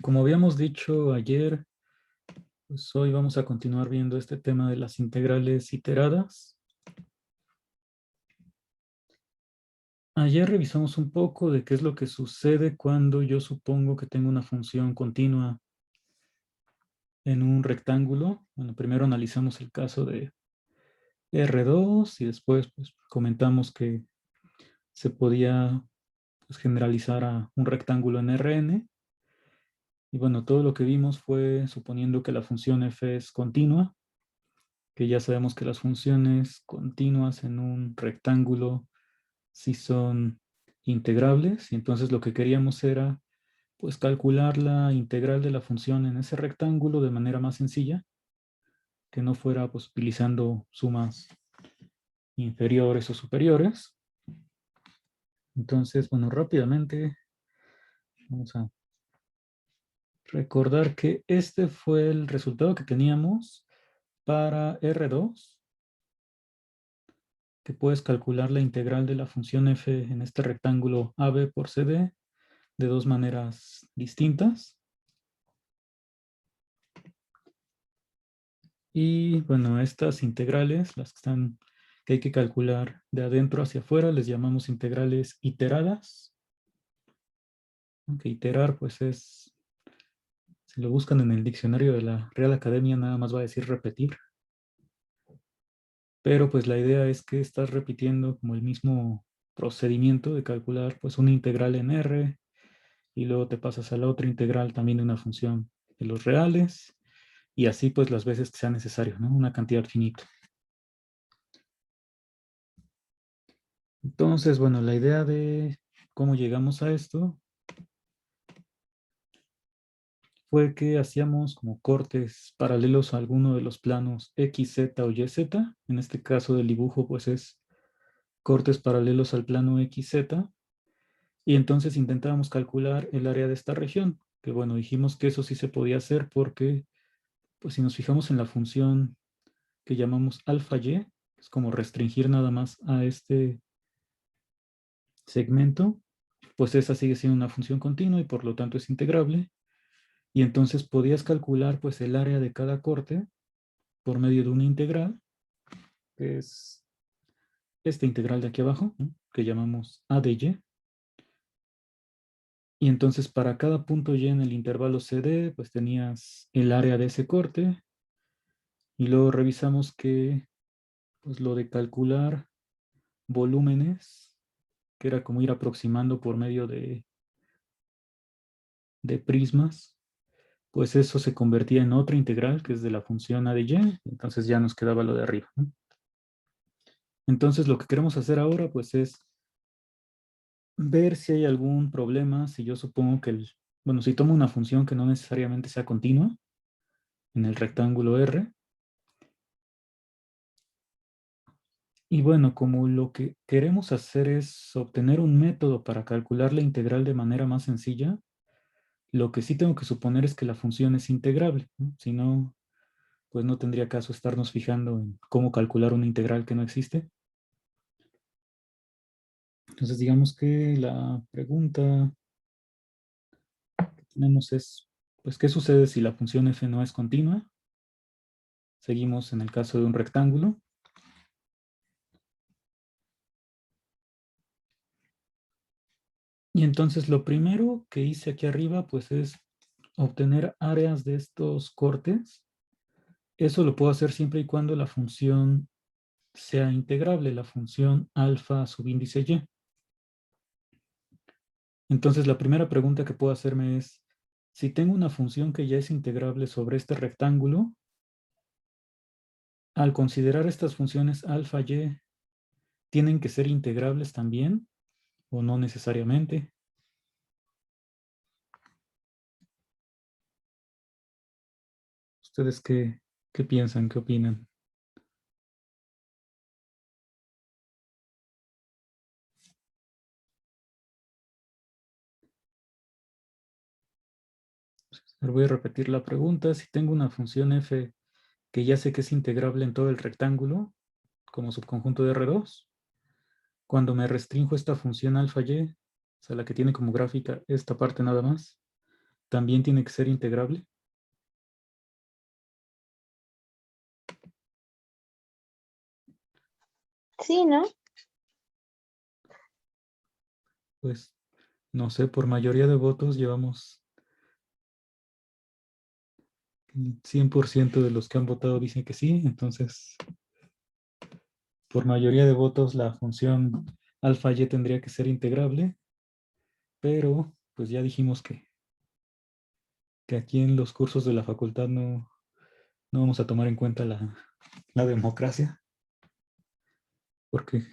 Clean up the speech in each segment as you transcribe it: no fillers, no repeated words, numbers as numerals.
Como habíamos dicho ayer, pues hoy vamos a continuar viendo este tema de las integrales iteradas. Ayer revisamos un poco de qué es lo que sucede cuando yo supongo que tengo una función continua en un rectángulo. Bueno, primero analizamos el caso de R2 y después pues, comentamos que se podía pues, generalizar a un rectángulo en Rn. Y bueno, todo lo que vimos fue suponiendo que la función f es continua, que ya sabemos que las funciones continuas en un rectángulo sí son integrables, y entonces lo que queríamos era pues calcular la integral de la función en ese rectángulo de manera más sencilla, que no fuera pues utilizando sumas inferiores o superiores. Entonces, bueno, rápidamente vamos a recordar que este fue el resultado que teníamos para R2, que puedes calcular la integral de la función f en este rectángulo AB por CD de dos maneras distintas. Y bueno, estas integrales, las que están, que hay que calcular de adentro hacia afuera, les llamamos integrales iteradas. Aunque iterar, pues es, si lo buscan en el diccionario de la Real Academia, nada más va a decir repetir. Pero pues la idea es que estás repitiendo como el mismo procedimiento de calcular pues una integral en R, y luego te pasas a la otra integral también de una función de los reales, y así pues las veces que sea necesario, ¿no? Una cantidad finita. Entonces, bueno, la idea de cómo llegamos a esto fue que hacíamos como cortes paralelos a alguno de los planos X, Z o Y, Z. En este caso del dibujo, pues es cortes paralelos al plano X, Z. Y entonces intentábamos calcular el área de esta región, que bueno, dijimos que eso sí se podía hacer porque, pues si nos fijamos en la función que llamamos alfa y, es como restringir nada más a este segmento, pues esa sigue siendo una función continua y por lo tanto es integrable. Y entonces podías calcular pues el área de cada corte por medio de una integral, que es esta integral de aquí abajo, ¿no? Que llamamos a de y. Y entonces para cada punto y en el intervalo CD, pues tenías el área de ese corte. Y luego revisamos que pues lo de calcular volúmenes, que era como ir aproximando por medio de prismas, pues eso se convertía en otra integral, que es de la función a de y. Entonces ya nos quedaba lo de arriba, ¿no? Entonces lo que queremos hacer ahora pues es ver si hay algún problema, si yo supongo que bueno, si tomo una función que no necesariamente sea continua en el rectángulo R, y bueno, como lo que queremos hacer es obtener un método para calcular la integral de manera más sencilla, lo que sí tengo que suponer es que la función es integrable, ¿no? Si no, pues no tendría caso estarnos fijando en cómo calcular una integral que no existe. Entonces digamos que la pregunta que tenemos es, pues, ¿qué sucede si la función f no es continua? Seguimos en el caso de un rectángulo. Y entonces lo primero que hice aquí arriba, pues es obtener áreas de estos cortes. Eso lo puedo hacer siempre y cuando la función sea integrable, la función alfa subíndice y. Entonces la primera pregunta que puedo hacerme es, si tengo una función que ya es integrable sobre este rectángulo, al considerar estas funciones alfa y, ¿tienen que ser integrables también o no necesariamente? ¿Ustedes qué piensan, qué opinan? Voy a repetir la pregunta. Si tengo una función f que ya sé que es integrable en todo el rectángulo, como subconjunto de R2, cuando me restringo esta función alfa y, o sea, la que tiene como gráfica esta parte nada más, también tiene que ser integrable. Sí, ¿no? Pues, no sé, por mayoría de votos llevamos el 100% de los que han votado dicen que sí, entonces, por mayoría de votos la función alfa y tendría que ser integrable, pero pues ya dijimos que aquí en los cursos de la facultad no vamos a tomar en cuenta la democracia, porque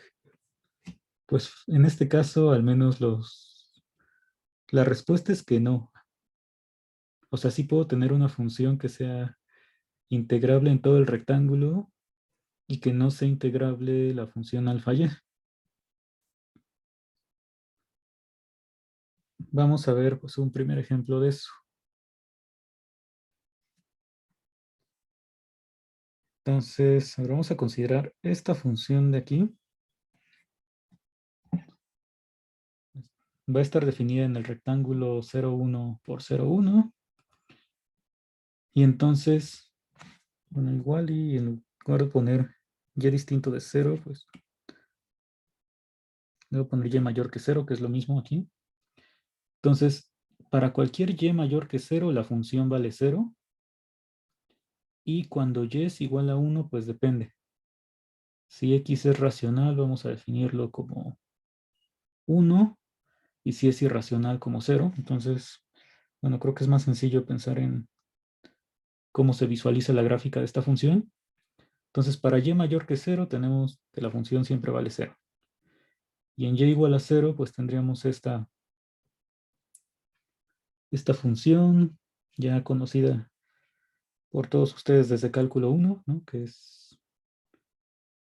pues en este caso al menos la respuesta es que no. O sea, sí puedo tener una función que sea integrable en todo el rectángulo y que no sea integrable la función alfa y. Vamos a ver pues, un primer ejemplo de eso. Entonces, ahora vamos a considerar esta función de aquí. Va a estar definida en el rectángulo 0,1 por 0,1. Y entonces, bueno, igual y en lugar de poner y distinto de 0, pues le voy a poner y mayor que 0, que es lo mismo aquí. Entonces, para cualquier y mayor que 0, la función vale 0. Y cuando y es igual a 1, pues depende. Si x es racional, vamos a definirlo como 1. Y si es irracional, como 0. Entonces, bueno, creo que es más sencillo pensar en cómo se visualiza la gráfica de esta función. Entonces, para y mayor que 0, tenemos que la función siempre vale 0. Y en y igual a 0, pues tendríamos esta función ya conocida por todos ustedes desde cálculo 1, ¿no? Que es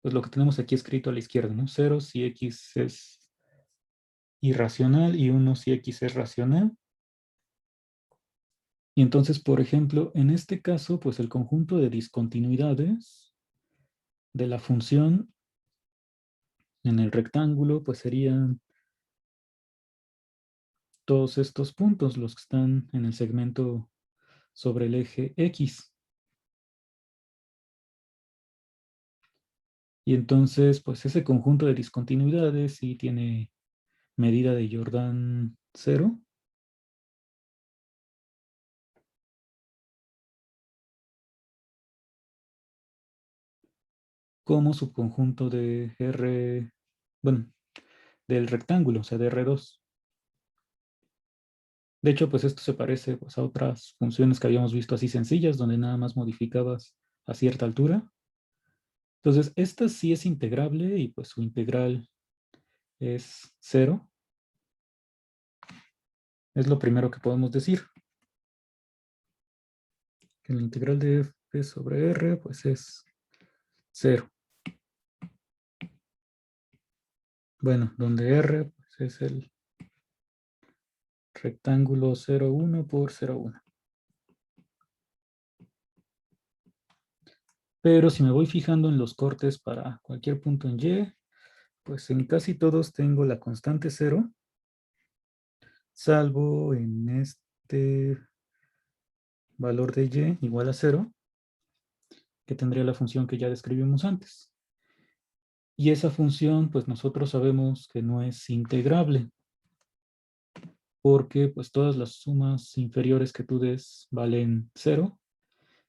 pues, lo que tenemos aquí escrito a la izquierda, ¿no? 0 si x es irracional y 1 si x es racional. Y entonces, por ejemplo, en este caso, pues el conjunto de discontinuidades de la función en el rectángulo, pues serían todos estos puntos, los que están en el segmento sobre el eje X. Y entonces, pues ese conjunto de discontinuidades sí tiene medida de Jordan 0. Como subconjunto de R, bueno, del rectángulo, o sea, de R2. De hecho, pues esto se parece pues, a otras funciones que habíamos visto así sencillas, donde nada más modificabas a cierta altura. Entonces, esta sí es integrable y pues su integral es 0. Es lo primero que podemos decir. Que la integral de f sobre r pues es 0. Bueno, donde r pues, es el rectángulo 0,1 por 0,1. Pero si me voy fijando en los cortes para cualquier punto en y, pues en casi todos tengo la constante 0, salvo en este valor de y igual a 0, que tendría la función que ya describimos antes. Y esa función, pues nosotros sabemos que no es integrable, porque pues todas las sumas inferiores que tú des valen 0,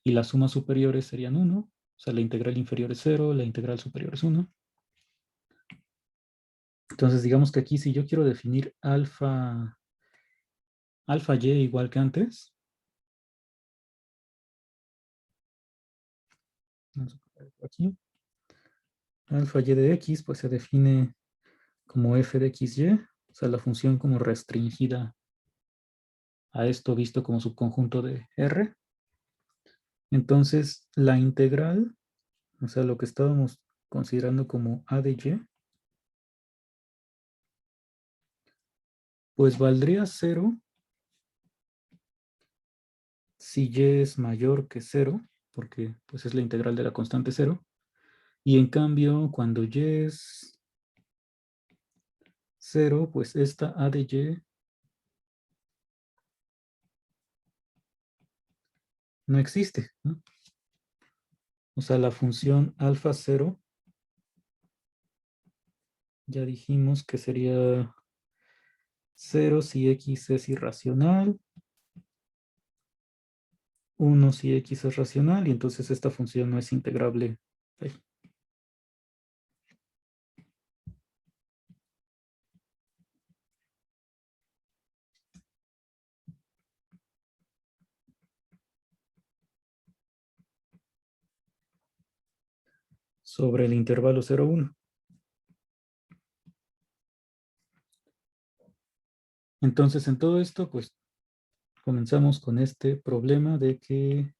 y las sumas superiores serían 1. O sea, la integral inferior es 0, la integral superior es 1. Entonces, digamos que aquí si yo quiero definir alfa y igual que antes, vamos a poner aquí, alfa y de x, pues se define como f de xy, o sea, la función como restringida a esto visto como subconjunto de R. Entonces, la integral, o sea, lo que estábamos considerando como a de y, pues valdría 0 si y es mayor que 0, porque pues es la integral de la constante 0. Y en cambio, cuando y es 0, pues esta a de y no existe, ¿no? O sea, la función alfa 0, ya dijimos que sería 0 si x es irracional, 1 si x es racional, y entonces esta función no es integrable. Ay, sobre el intervalo 0, 1. Entonces, en todo esto, pues comenzamos con este problema de que,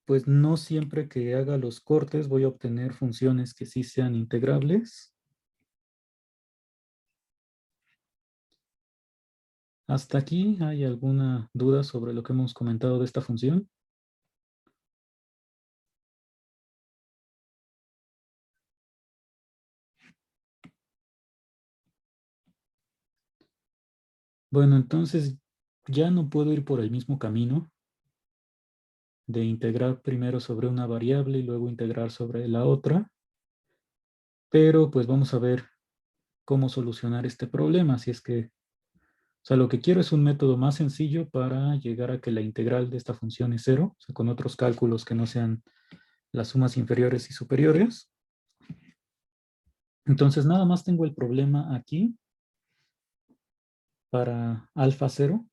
pues no siempre que haga los cortes voy a obtener funciones que sí sean integrables. ¿Hasta aquí hay alguna duda sobre lo que hemos comentado de esta función? Bueno, entonces ya no puedo ir por el mismo camino de integrar primero sobre una variable y luego integrar sobre la otra, pero pues vamos a ver cómo solucionar este problema. Si es que, o sea, lo que quiero es un método más sencillo para llegar a que la integral de esta función es 0, o sea, con otros cálculos que no sean las sumas inferiores y superiores. Entonces nada más tengo el problema aquí para alfa 0.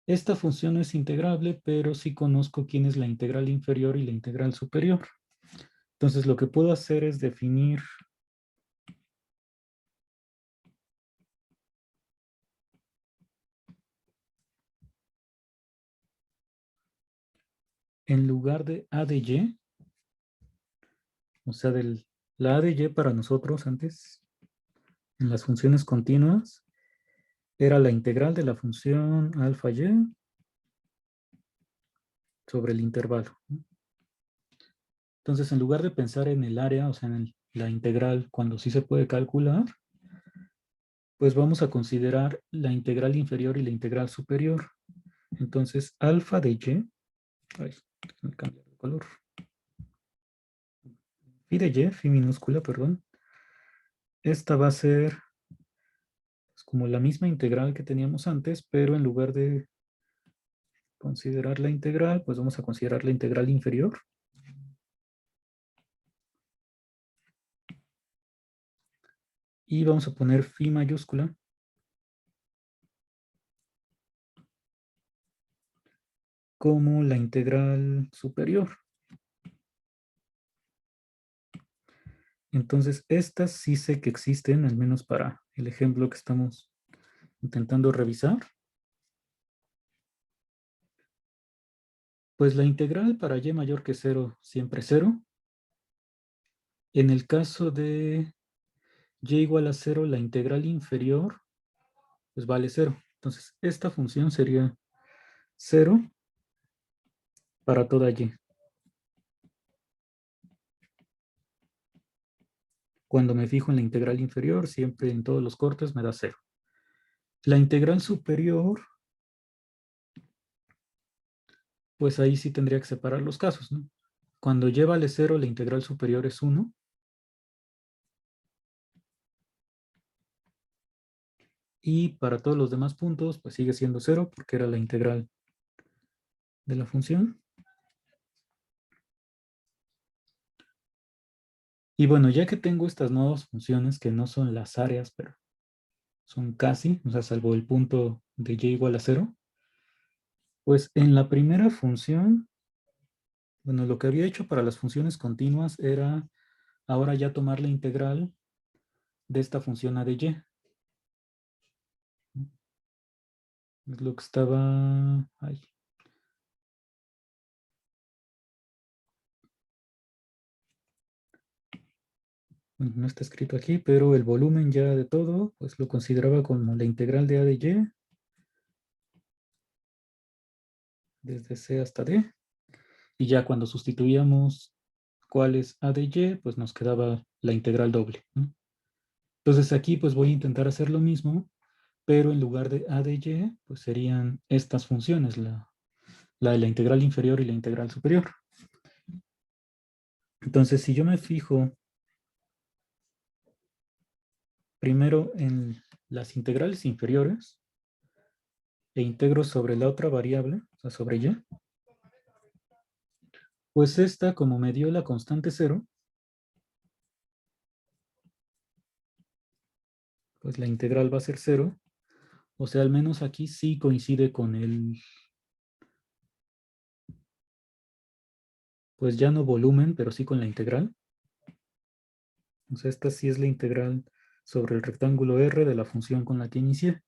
Esta función no es integrable, pero sí conozco quién es la integral inferior y la integral superior. Entonces lo que puedo hacer es definir en lugar de a de y, o sea, la a de y para nosotros antes, en las funciones continuas, era la integral de la función alfa y sobre el intervalo. Entonces, en lugar de pensar en el área, o sea, en la integral, cuando sí se puede calcular, pues vamos a considerar la integral inferior y la integral superior. Entonces, alfa de y, ay, me cambia de color, phi de y, phi minúscula, perdón, esta va a ser pues, como la misma integral que teníamos antes, pero en lugar de considerar la integral, pues vamos a considerar la integral inferior. Y vamos a poner phi mayúscula como la integral superior. Entonces, estas sí sé que existen, al menos para el ejemplo que estamos intentando revisar. Pues la integral para y mayor que 0 siempre 0. En el caso de y igual a 0, la integral inferior pues vale 0. Entonces, esta función sería 0 para toda y. Cuando me fijo en la integral inferior, siempre en todos los cortes me da 0. La integral superior, pues ahí sí tendría que separar los casos, ¿no? Cuando y vale 0, la integral superior es 1. Y para todos los demás puntos, pues sigue siendo 0 porque era la integral de la función. Y bueno, ya que tengo estas nuevas funciones que no son las áreas, pero son casi, o sea, salvo el punto de y igual a 0, pues en la primera función, bueno, lo que había hecho para las funciones continuas era ahora ya tomar la integral de esta función a de y. Es lo que estaba... Ay, bueno, no está escrito aquí, pero el volumen ya de todo, pues lo consideraba como la integral de a de y desde c hasta d. Y ya cuando sustituíamos cuál es a de y, pues nos quedaba la integral doble, ¿no? Entonces aquí pues voy a intentar hacer lo mismo, pero en lugar de a de y, pues serían estas funciones, la de la integral inferior y la integral superior. Entonces, si yo me fijo primero en las integrales inferiores e integro sobre la otra variable, o sea, sobre y, pues esta, como me dio la constante cero, pues la integral va a ser cero. O sea, al menos aquí sí coincide con el, pues ya no volumen, pero sí con la integral. O sea, esta sí es la integral sobre el rectángulo R de la función con la que inicié.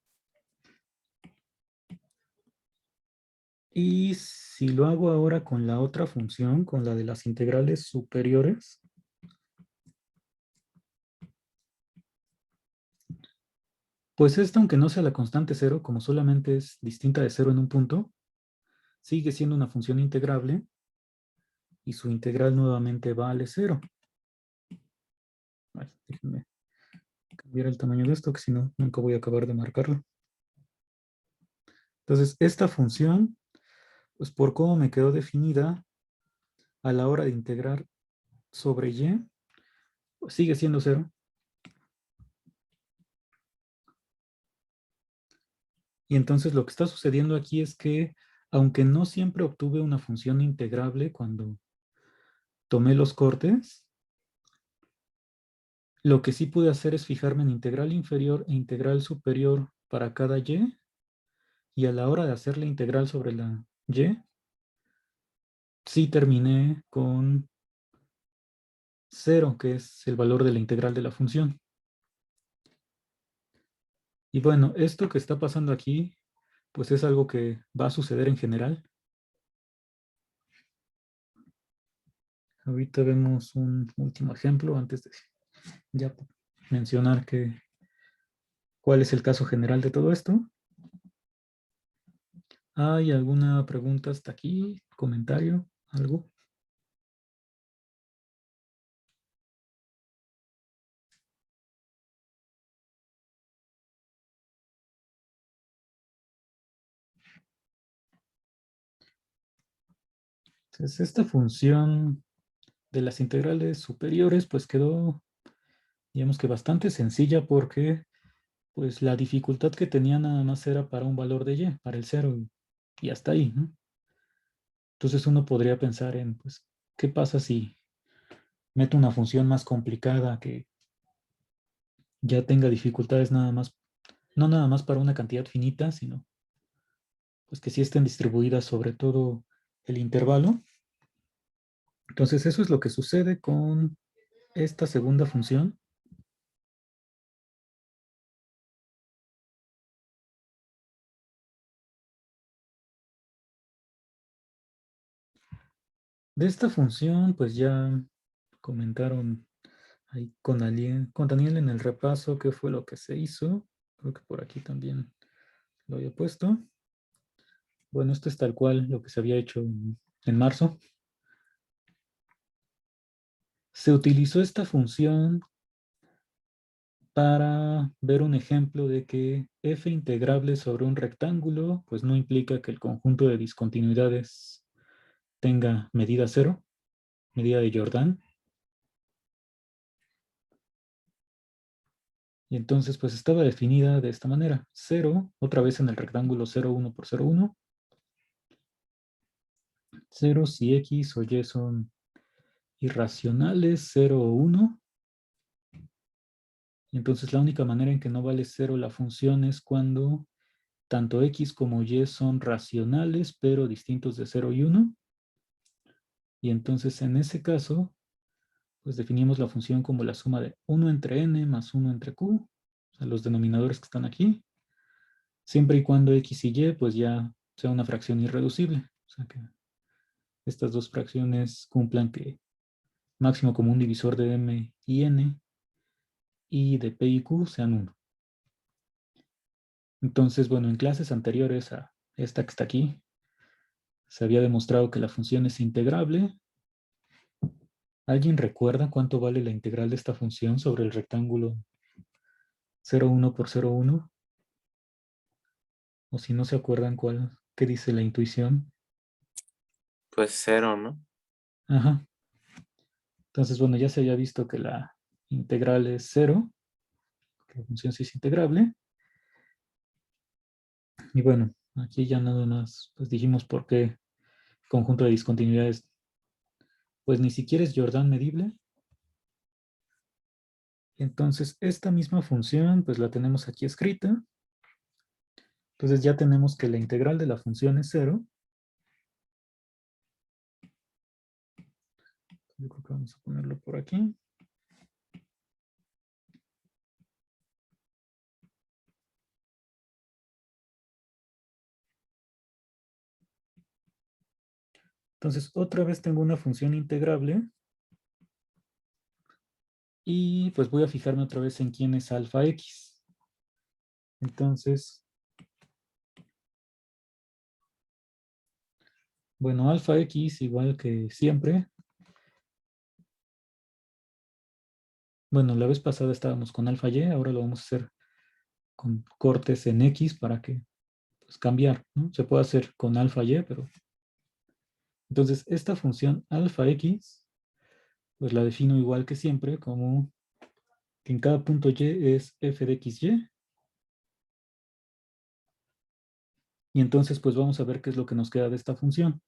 Y si lo hago ahora con la otra función, con la de las integrales superiores, pues esta, aunque no sea la constante cero, como solamente es distinta de cero en un punto, sigue siendo una función integrable y su integral nuevamente vale cero. Ay, déjenme cambiar el tamaño de esto, que si no, nunca voy a acabar de marcarlo. Entonces, esta función, pues por cómo me quedó definida a la hora de integrar sobre y, pues sigue siendo cero. Y entonces lo que está sucediendo aquí es que, aunque no siempre obtuve una función integrable cuando tomé los cortes, lo que sí pude hacer es fijarme en integral inferior e integral superior para cada y a la hora de hacer la integral sobre la y, sí terminé con cero, que es el valor de la integral de la función. Y bueno, esto que está pasando aquí, pues es algo que va a suceder en general. Ahorita vemos un último ejemplo antes de ya mencionar cuál es el caso general de todo esto. ¿Hay alguna pregunta hasta aquí? ¿Comentario? ¿Algo? Entonces, esta función de las integrales superiores, pues quedó, digamos que bastante sencilla porque pues la dificultad que tenía nada más era para un valor de y, para el cero, y hasta ahí, ¿no? Entonces uno podría pensar en, pues, ¿qué pasa si meto una función más complicada que ya tenga dificultades nada más, no nada más para una cantidad finita, sino pues que sí estén distribuidas sobre todo el intervalo? Entonces eso es lo que sucede con esta segunda función. De esta función, pues ya comentaron ahí con Daniel en el repaso qué fue lo que se hizo. Creo que por aquí también lo había puesto. Bueno, esto es tal cual lo que se había hecho en marzo. Se utilizó esta función para ver un ejemplo de que f integrable sobre un rectángulo, pues no implica que el conjunto de discontinuidades tenga medida cero, medida de Jordan. Y entonces, pues estaba definida de esta manera. 0, otra vez en el rectángulo 0, 1 por 0, 1. 0 si x o y son irracionales, 0 o 1. Y entonces la única manera en que no vale 0 la función es cuando tanto x como y son racionales, pero distintos de 0 y 1. Y entonces en ese caso, pues definimos la función como la suma de 1 entre n más 1 entre q, o sea, los denominadores que están aquí, siempre y cuando x y y pues ya sea una fracción irreducible. O sea que estas dos fracciones cumplan que máximo común divisor de m y n y de p y q sean 1. Entonces, bueno, en clases anteriores a esta que está aquí, se había demostrado que la función es integrable. ¿Alguien recuerda cuánto vale la integral de esta función sobre el rectángulo 0,1 por 0,1? O si no se acuerdan qué dice la intuición. Pues cero, ¿no? Ajá. Entonces, bueno, ya se había visto que la integral es cero, que la función sí es integrable. Y bueno, aquí ya nada más, pues dijimos por qué conjunto de discontinuidades, pues ni siquiera es Jordan medible. Entonces, esta misma función, pues la tenemos aquí escrita. Entonces ya tenemos que la integral de la función es cero. Yo creo que vamos a ponerlo por aquí. Entonces, otra vez tengo una función integrable. Y pues voy a fijarme otra vez en quién es alfa x. Entonces, bueno, alfa x igual que siempre. Bueno, la vez pasada estábamos con alfa y, ahora lo vamos a hacer con cortes en x para que pues, cambiar, ¿no? Se puede hacer con alfa y, pero... Entonces, esta función alfa x, pues la defino igual que siempre, como que en cada punto y es f de x y. Y entonces, pues vamos a ver qué es lo que nos queda de esta función.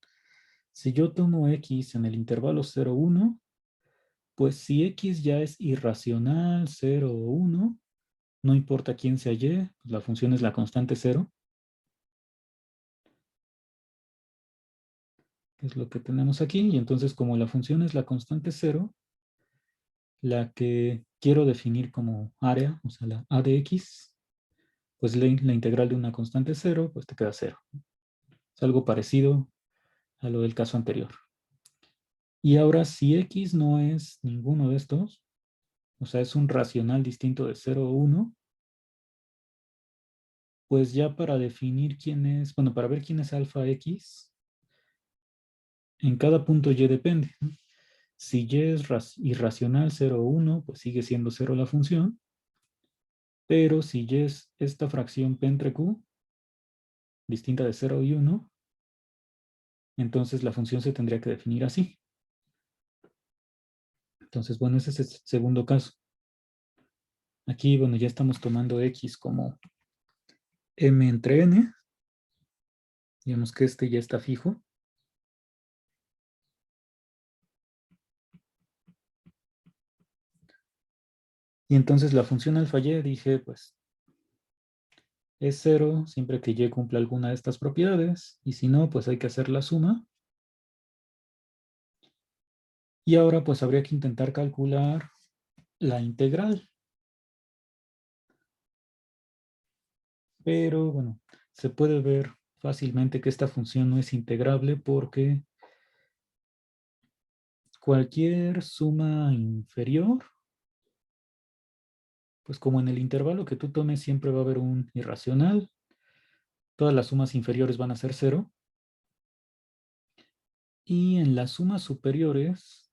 Si yo tomo x en el intervalo 0, 1, pues si x ya es irracional, 0 o 1, no importa quién sea y, pues la función es la constante 0, que es lo que tenemos aquí. Y entonces, como la función es la constante 0, la que quiero definir como área, o sea, la a de x, pues la integral de una constante 0, pues te queda 0. Es algo parecido a lo del caso anterior. Y ahora, si x no es ninguno de estos, o sea, es un racional distinto de 0 o 1, pues ya para definir quién es, bueno, para ver quién es alfa x, en cada punto y depende, ¿no? Si y es irracional 0 o 1, pues sigue siendo 0 la función, pero si y es esta fracción p entre q, distinta de 0 y 1, entonces la función se tendría que definir así. Entonces, bueno, ese es el segundo caso. Aquí, bueno, ya estamos tomando x como m entre n. Digamos que este ya está fijo. Y entonces la función alfa y, dije, pues es 0 siempre que y cumpla alguna de estas propiedades. Y si no, pues hay que hacer la suma. Y ahora pues habría que intentar calcular la integral. Pero bueno, se puede ver fácilmente que esta función no es integrable porque cualquier suma inferior, pues como en el intervalo que tú tomes siempre va a haber un irracional, todas las sumas inferiores van a ser 0. Y en las sumas superiores,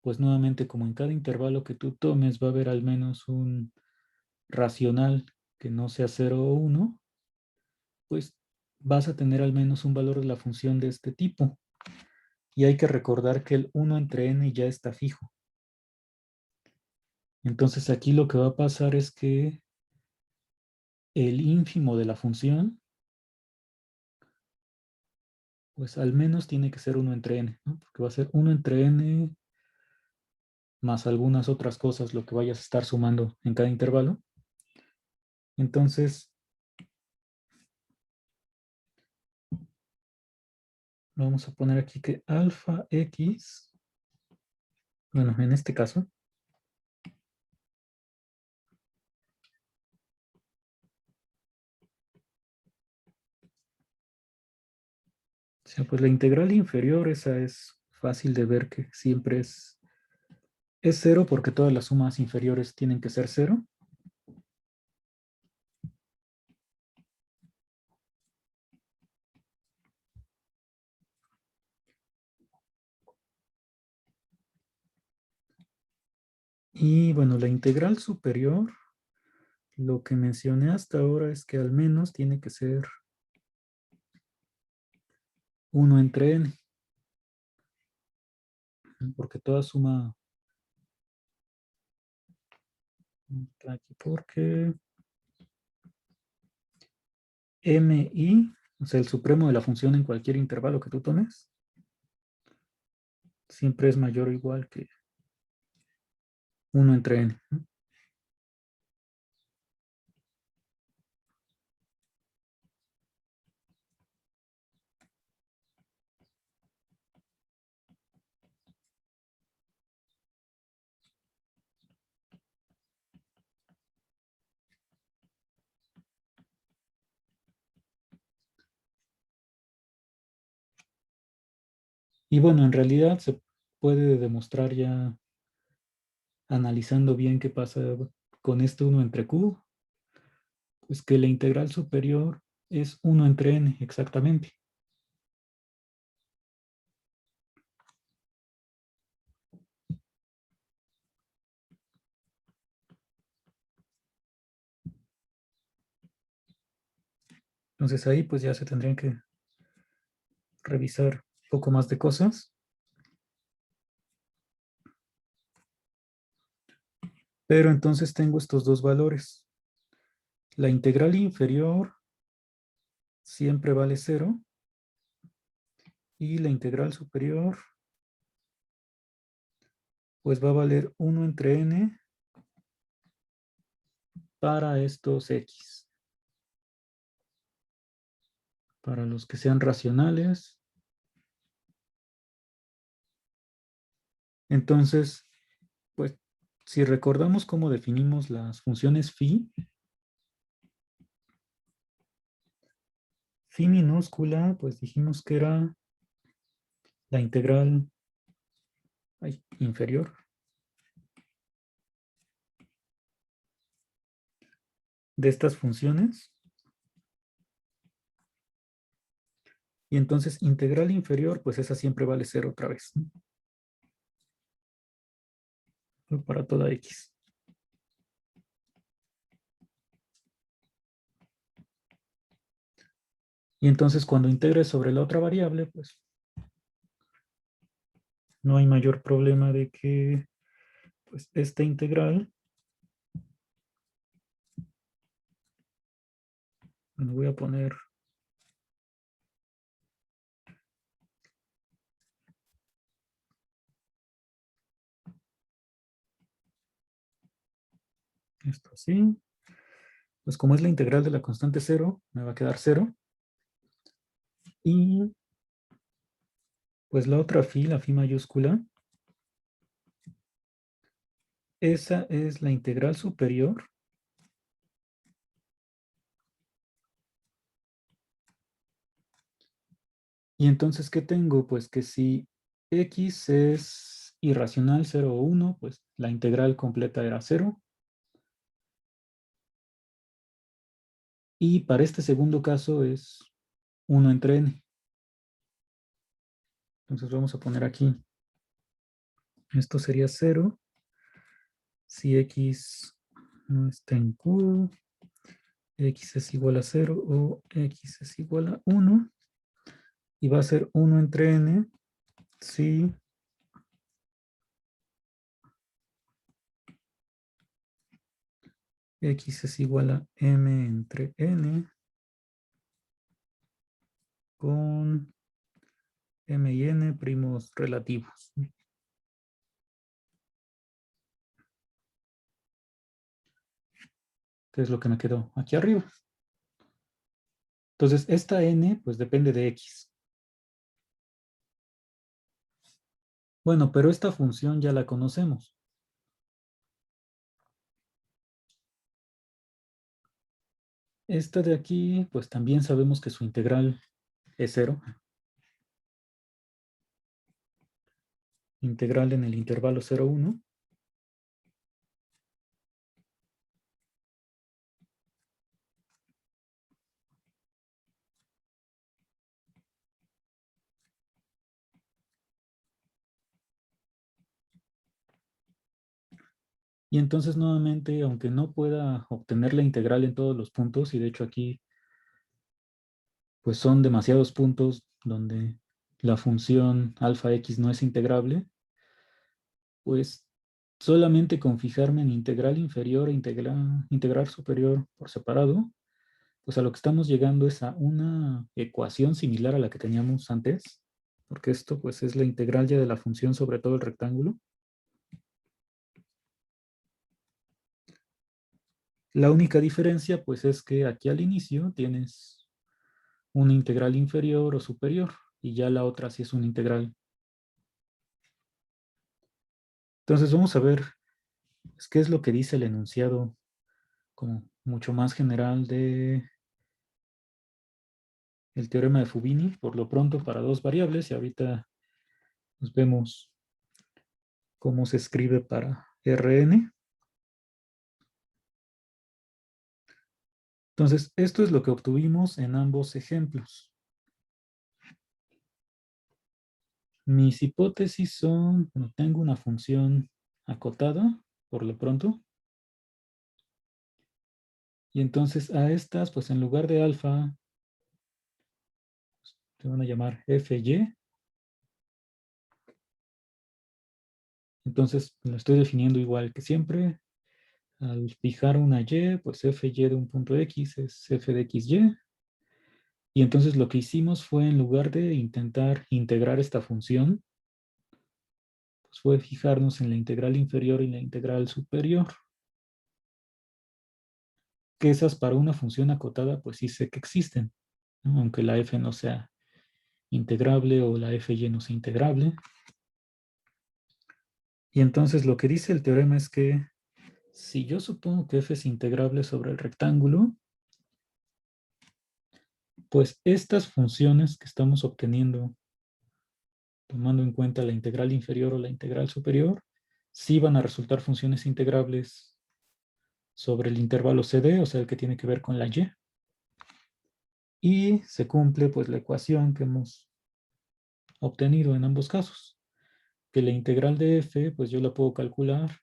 pues nuevamente como en cada intervalo que tú tomes va a haber al menos un racional que no sea 0 o 1, pues vas a tener al menos un valor de la función de este tipo. Y hay que recordar que el 1 entre n ya está fijo. Entonces aquí lo que va a pasar es que el ínfimo de la función, pues al menos tiene que ser 1 entre n, ¿no? Porque va a ser 1 entre n más algunas otras cosas, lo que vayas a estar sumando en cada intervalo. Entonces, vamos a poner aquí que alfa x, bueno, en este caso, o sea, pues la integral inferior, esa es fácil de ver que siempre es 0 porque todas las sumas inferiores tienen que ser 0. Y bueno, la integral superior, Lo que mencioné hasta ahora es que al menos tiene que ser 1 entre n, porque toda suma está aquí, porque mi, o sea, el supremo de la función en cualquier intervalo que tú tomes, siempre es mayor o igual que 1 entre n, ¿no? Y bueno, en realidad se puede demostrar ya analizando bien qué pasa con este 1 entre q, pues que la integral superior es 1 entre n exactamente. Entonces ahí pues ya se tendrían que revisar un poco más de cosas. Pero entonces tengo estos dos valores. La integral inferior siempre vale 0 y la integral superior pues va a valer 1 entre n para estos x. Para los que sean racionales. Entonces, pues si recordamos cómo definimos las funciones phi minúscula, pues dijimos que era la integral inferior de estas funciones. Y entonces integral inferior, pues esa siempre vale 0 otra vez, ¿no? Para toda x. Y entonces cuando integres sobre la otra variable, pues no hay mayor problema de que pues esta integral, bueno, voy a poner esto así. Pues como es la integral de la constante 0, me va a quedar 0. Y pues la otra phi, la phi mayúscula, esa es la integral superior. Y entonces, ¿qué tengo? Pues que si x es irracional 0 o 1, pues la integral completa era 0. Y para este segundo caso es 1 entre n. Entonces vamos a poner aquí, esto sería 0 si x no está en q, x es igual a 0 o x es igual a 1. Y va a ser 1 entre n si x es igual a m entre n con m y n primos relativos. Que es lo que me quedó aquí arriba. Entonces, esta n, pues depende de x. Bueno, pero esta función ya la conocemos. Esta de aquí, pues también sabemos que su integral es 0. Integral en el intervalo 0, 1. Y entonces nuevamente, aunque no pueda obtener la integral en todos los puntos, y de hecho aquí pues son demasiados puntos donde la función alfa x no es integrable, pues solamente con fijarme en integral inferior e integral superior por separado, pues a lo que estamos llegando es a una ecuación similar a la que teníamos antes, porque esto pues es la integral ya de la función sobre todo el rectángulo. La única diferencia pues es que aquí al inicio tienes una integral inferior o superior y ya la otra sí es una integral. Entonces vamos a ver qué es lo que dice el enunciado como mucho más general de el teorema de Fubini, por lo pronto para dos variables, y ahorita nos vemos cómo se escribe para Rn. Entonces, esto es lo que obtuvimos en ambos ejemplos. Mis hipótesis son, bueno, tengo una función acotada, por lo pronto, y entonces a estas, pues en lugar de alfa, se van a llamar Fy. Entonces, lo estoy definiendo igual que siempre. Al fijar una y, pues Fy de un punto x es f de xy. Y entonces lo que hicimos fue, en lugar de intentar integrar esta función, pues fue fijarnos en la integral inferior y la integral superior. Que esas para una función acotada, pues sí sé que existen, ¿no? Aunque la f no sea integrable o la fy no sea integrable. Y entonces lo que dice el teorema es que si yo supongo que f es integrable sobre el rectángulo, pues estas funciones que estamos obteniendo, tomando en cuenta la integral inferior o la integral superior, sí van a resultar funciones integrables sobre el intervalo CD, o sea, el que tiene que ver con la y. Y se cumple pues la ecuación que hemos obtenido en ambos casos, que la integral de f, pues yo la puedo calcular,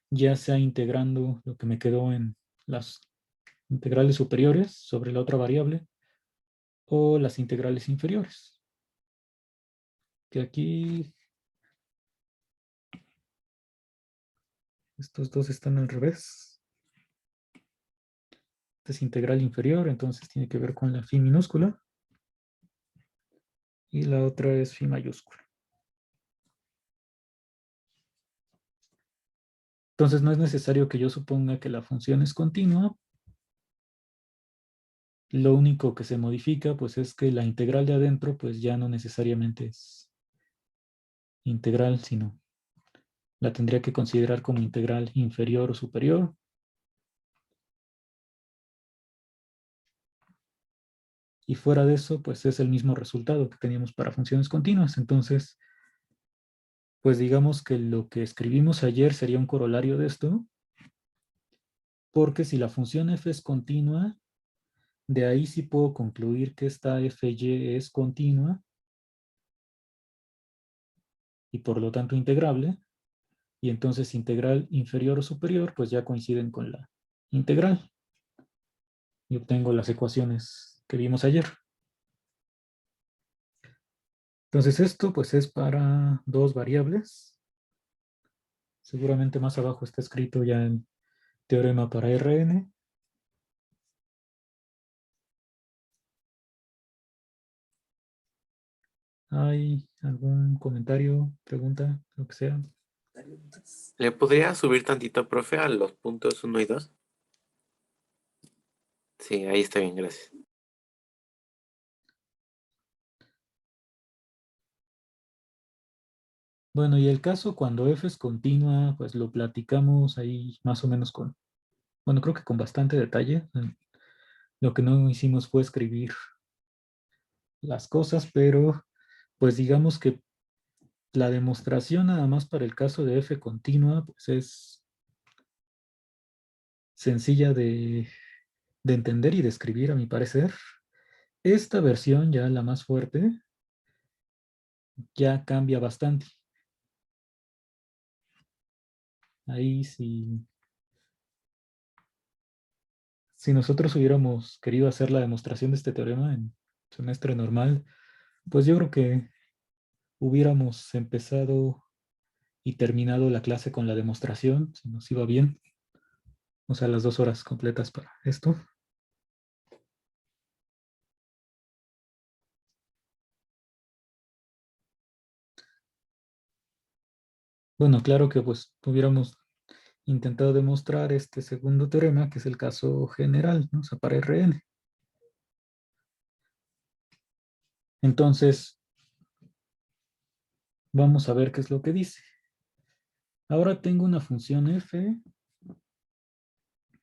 ya sea integrando lo que me quedó en las integrales superiores sobre la otra variable, o las integrales inferiores. Que aquí estos dos están al revés. Esta es integral inferior, entonces tiene que ver con la phi minúscula. Y la otra es phi mayúscula. Entonces no es necesario que yo suponga que la función es continua. Lo único que se modifica pues es que la integral de adentro pues ya no necesariamente es integral, sino la tendría que considerar como integral inferior o superior. Y fuera de eso pues es el mismo resultado que teníamos para funciones continuas. Entonces pues digamos que lo que escribimos ayer sería un corolario de esto, porque si la función f es continua, de ahí sí puedo concluir que esta fy es continua y por lo tanto integrable, y entonces integral inferior o superior pues ya coinciden con la integral y obtengo las ecuaciones que vimos ayer. Entonces esto pues es para dos variables. Seguramente más abajo está escrito ya en teorema para Rn. ¿Hay algún comentario, pregunta, lo que sea? ¿Le podría subir tantito, profe, a los puntos 1 y 2? Sí, ahí está bien, gracias. Bueno, y el caso cuando f es continua, pues lo platicamos ahí más o menos con, bueno, creo que con bastante detalle. Lo que no hicimos fue escribir las cosas, pero pues digamos que la demostración nada más para el caso de f continua, pues es sencilla de entender y de escribir, a mi parecer. Esta versión, ya la más fuerte, ya cambia bastante. Ahí si nosotros hubiéramos querido hacer la demostración de este teorema en semestre normal, pues yo creo que hubiéramos empezado y terminado la clase con la demostración, si nos iba bien. O sea, las 2 horas completas para esto. Bueno, claro que pues hubiéramos intentado demostrar este segundo teorema, que es el caso general, ¿no? O sea, para Rn. Entonces, vamos a ver qué es lo que dice. Ahora tengo una función f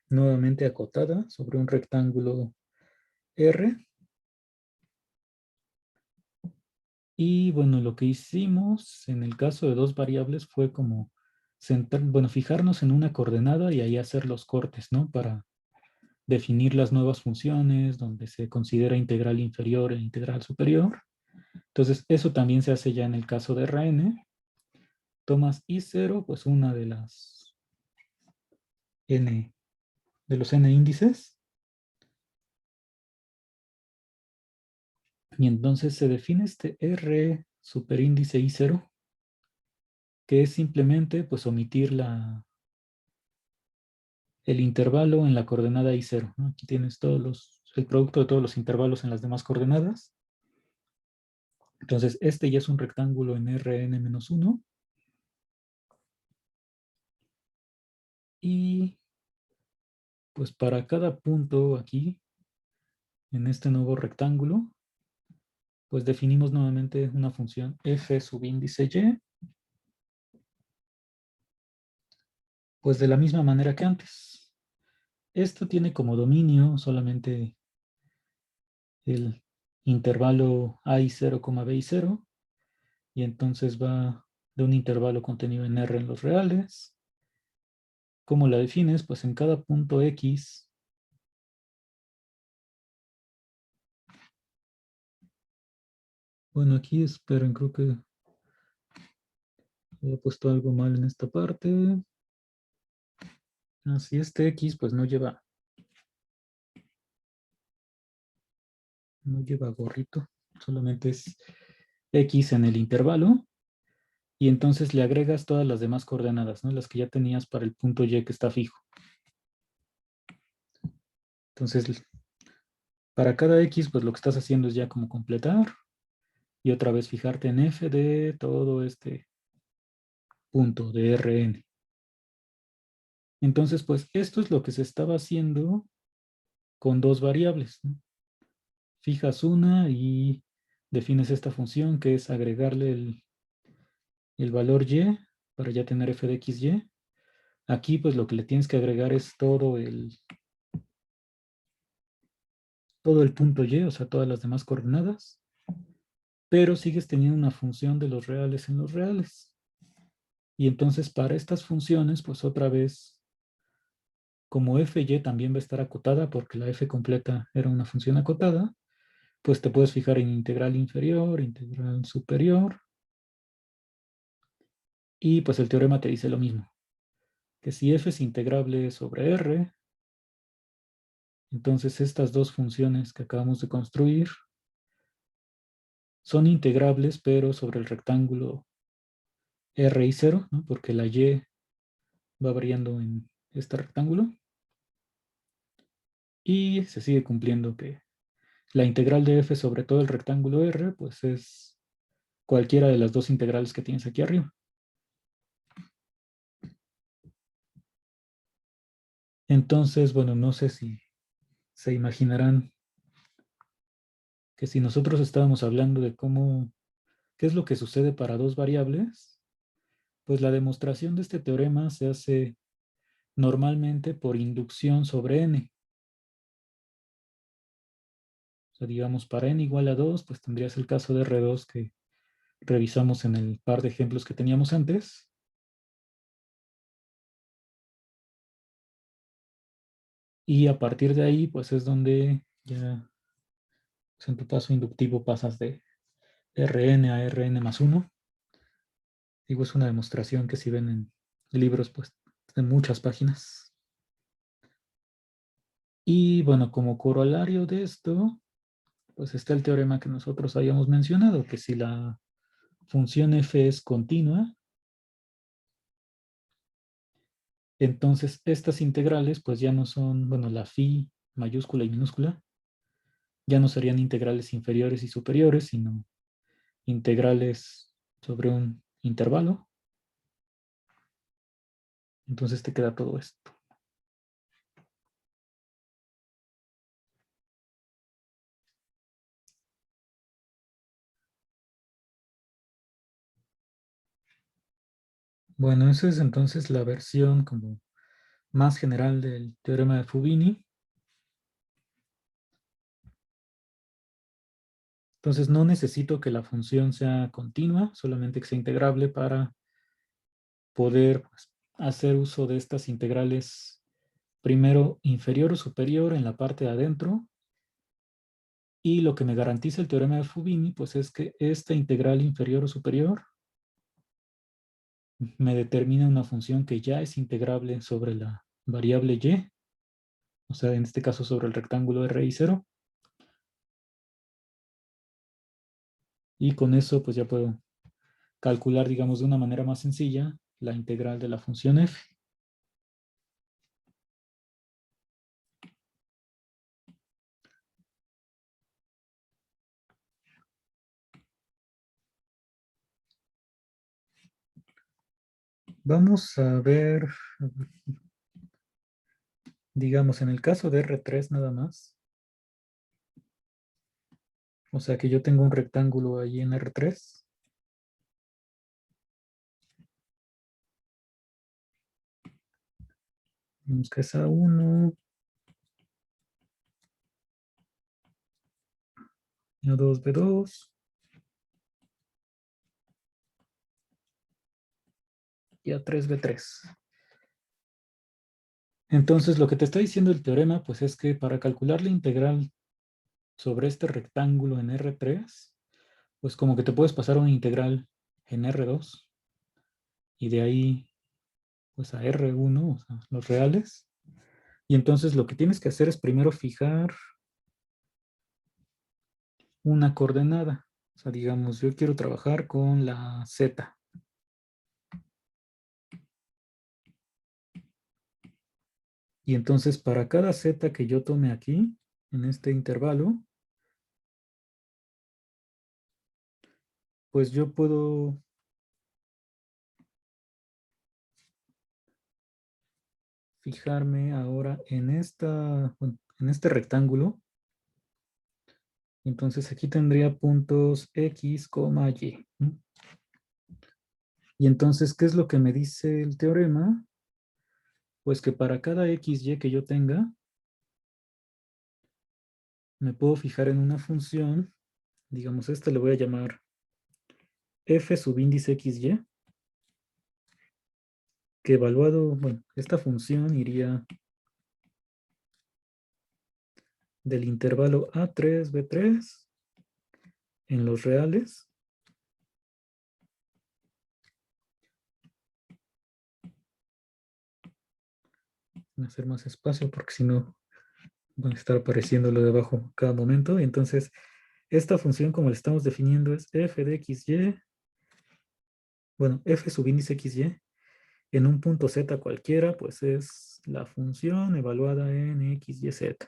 nuevamente acotada sobre un rectángulo R. Y bueno, lo que hicimos en el caso de dos variables fue como fijarnos en una coordenada y ahí hacer los cortes, ¿no? Para definir las nuevas funciones donde se considera integral inferior e integral superior. Entonces, eso también se hace ya en el caso de Rn. Tomas I0, pues una de las n, de los n índices. Y entonces se define este R superíndice I0, que es simplemente pues omitir el intervalo en la coordenada I0, ¿no? Aquí tienes el producto de todos los intervalos en las demás coordenadas. Entonces, este ya es un rectángulo en Rn-1. Y pues para cada punto aquí, en este nuevo rectángulo, pues definimos nuevamente una función f subíndice y, pues de la misma manera que antes. Esto tiene como dominio solamente el intervalo a0, b0, y entonces va de un intervalo contenido en R en los reales. ¿Cómo la defines? Pues en cada punto X, bueno, aquí esperen, creo que he puesto algo mal en esta parte. Así este X pues no lleva gorrito, solamente es X en el intervalo, y entonces le agregas todas las demás coordenadas, ¿no? Las que ya tenías para el punto Y que está fijo. Entonces, para cada X, pues lo que estás haciendo es ya como completar y otra vez fijarte en F de todo este punto de Rn. Entonces, pues esto es lo que se estaba haciendo con dos variables, ¿no? Fijas una y defines esta función que es agregarle el valor y para ya tener f de x, y. Aquí pues lo que le tienes que agregar es todo el punto y, o sea, todas las demás coordenadas, pero sigues teniendo una función de los reales en los reales. Y entonces para estas funciones, pues otra vez, como f y también va a estar acotada porque la f completa era una función acotada, pues te puedes fijar en integral inferior, integral superior, y pues el teorema te dice lo mismo, que si f es integrable sobre R, entonces estas dos funciones que acabamos de construir son integrables, pero sobre el rectángulo R y 0, ¿no? Porque la y va variando en este rectángulo. Y se sigue cumpliendo que la integral de f sobre todo el rectángulo R, pues es cualquiera de las dos integrales que tienes aquí arriba. Entonces, bueno, no sé si se imaginarán que si nosotros estábamos hablando de qué es lo que sucede para dos variables, pues la demostración de este teorema se hace normalmente por inducción sobre n. O sea, digamos, para n igual a 2, pues tendrías el caso de R2 que revisamos en el par de ejemplos que teníamos antes. Y a partir de ahí, pues es donde ya, pues, en tu paso inductivo pasas de Rn a Rn más 1. Digo, es una demostración que si ven en libros, pues de muchas páginas. Y bueno, como corolario de esto, pues está el teorema que nosotros habíamos mencionado, que si la función f es continua, entonces estas integrales pues ya no son, bueno, la phi mayúscula y minúscula, ya no serían integrales inferiores y superiores, sino integrales sobre un intervalo. Entonces te queda todo esto. Bueno, esa es entonces la versión como más general del teorema de Fubini. Entonces no necesito que la función sea continua, solamente que sea integrable para poder pues, hacer uso de estas integrales primero inferior o superior en la parte de adentro. Y lo que me garantiza el teorema de Fubini pues es que esta integral inferior o superior me determina una función que ya es integrable sobre la variable y, o sea, en este caso sobre el rectángulo r y 0. Y con eso pues ya puedo calcular, digamos, de una manera más sencilla la integral de la función f. Vamos a ver, digamos, en el caso de R3 nada más. O sea que yo tengo un rectángulo ahí en R3. Vemos que es A1, A2, B2 y A3, B3. Entonces lo que te está diciendo el teorema pues es que para calcular la integral sobre este rectángulo en R3, pues como que te puedes pasar una integral en R2 y de ahí pues a R1, o sea, los reales. Y entonces lo que tienes que hacer es primero fijar una coordenada. O sea, digamos, yo quiero trabajar con la Z. Y entonces para cada Z que yo tome aquí, en este intervalo, pues yo puedo fijarme ahora en bueno, en este rectángulo. Entonces aquí tendría puntos X, Y. ¿No? Y entonces, ¿qué es lo que me dice el teorema? Pues que para cada X, Y que yo tenga, me puedo fijar en una función, digamos, esta le voy a llamar f subíndice XY, que evaluado, bueno, esta función iría del intervalo A3, B3 en los reales. Voy a hacer más espacio porque si no van a estar apareciendo lo de abajo cada momento. Y entonces, esta función como la estamos definiendo es f de XY, bueno, f subíndice XY en un punto Z cualquiera, pues es la función evaluada en X, Y, Z.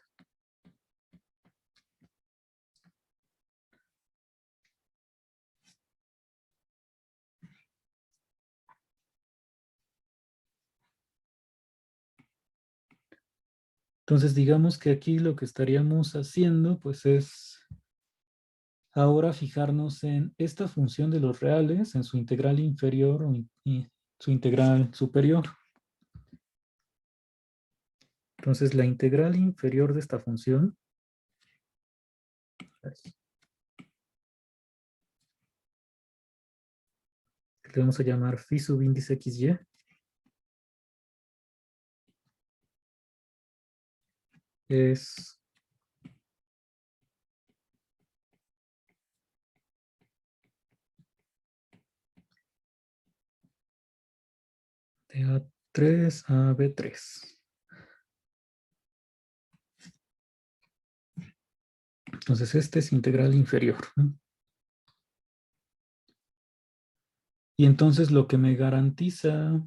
Entonces, digamos que aquí lo que estaríamos haciendo, pues es ahora fijarnos en esta función de los reales, en su integral inferior y su integral superior. Entonces, la integral inferior de esta función que le vamos a llamar phi subíndice XY, es de 3 a B3. Entonces este es integral inferior, ¿no? Y entonces lo que me garantiza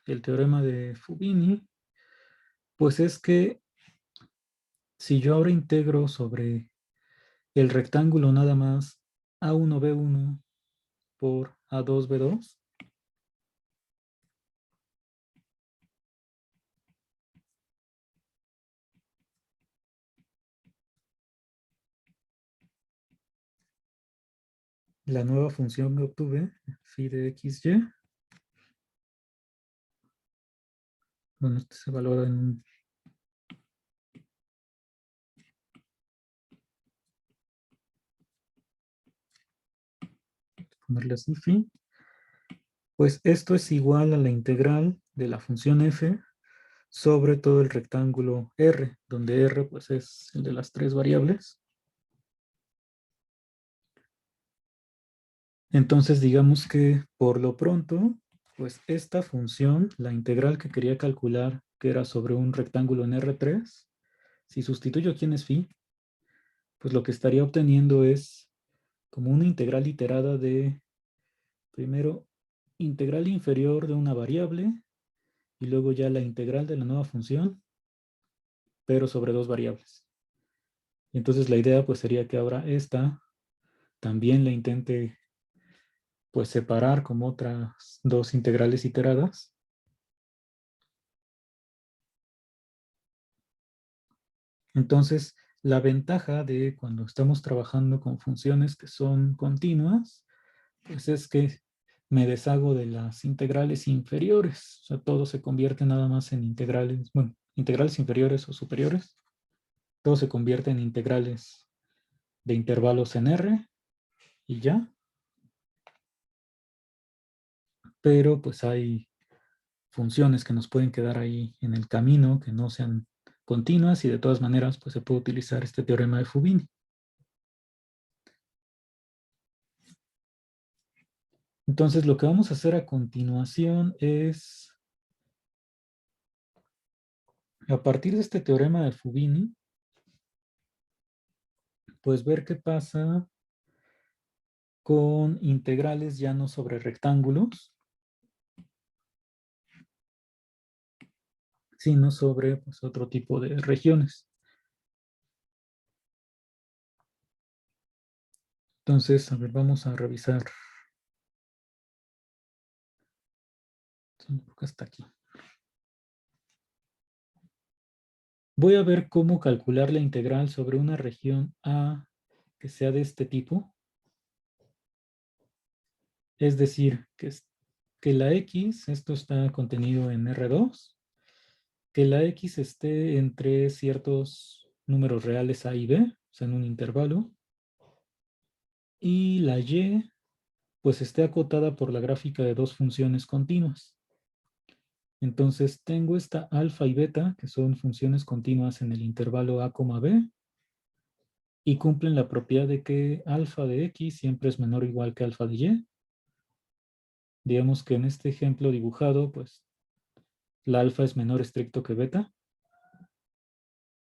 el teorema de Fubini, pues es que si yo ahora integro sobre el rectángulo nada más A1B1 por A2B2, la nueva función que obtuve, phi de xy, bueno, este se valora en ponerle así, phi, pues esto es igual a la integral de la función f sobre todo el rectángulo R, donde R pues es el de las tres variables. Entonces digamos que por lo pronto, pues esta función, la integral que quería calcular, que era sobre un rectángulo en R3, si sustituyo aquí en es phi, pues lo que estaría obteniendo es como una integral iterada de, primero, integral inferior de una variable y luego ya la integral de la nueva función, pero sobre dos variables. Y entonces la idea pues sería que ahora esta también la intente pues separar como otras dos integrales iteradas. Entonces, la ventaja de cuando estamos trabajando con funciones que son continuas, pues es que me deshago de las integrales inferiores. O sea, todo se convierte nada más en integrales, bueno, integrales inferiores o superiores. Todo se convierte en integrales de intervalos en R y ya. Pero pues hay funciones que nos pueden quedar ahí en el camino, que no sean continuas y de todas maneras pues se puede utilizar este teorema de Fubini. Entonces lo que vamos a hacer a continuación es, a partir de este teorema de Fubini, pues ver qué pasa con integrales ya no sobre rectángulos, sino sobre pues, otro tipo de regiones. Entonces, a ver, vamos a revisar hasta aquí. Voy a ver cómo calcular la integral sobre una región A que sea de este tipo. Es decir, que la X, esto está contenido en R2, que la X esté entre ciertos números reales A y B, o sea, en un intervalo, y la Y, pues esté acotada por la gráfica de dos funciones continuas. Entonces tengo esta alfa y beta, que son funciones continuas en el intervalo A, B, y cumplen la propiedad de que alfa de X siempre es menor o igual que alfa de Y. Digamos que en este ejemplo dibujado, pues la alfa es menor estricto que beta,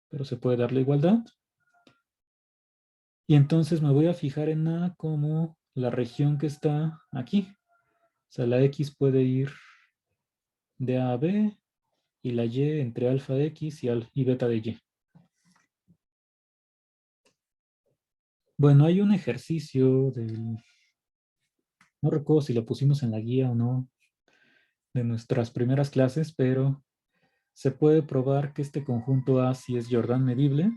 pero se puede dar la igualdad. Y entonces me voy a fijar en A como la región que está aquí. O sea, la X puede ir de A a B y la Y entre alfa de X y beta de Y. Bueno, hay un ejercicio no recuerdo si lo pusimos en la guía o no, de nuestras primeras clases, pero se puede probar que este conjunto A sí es Jordan medible.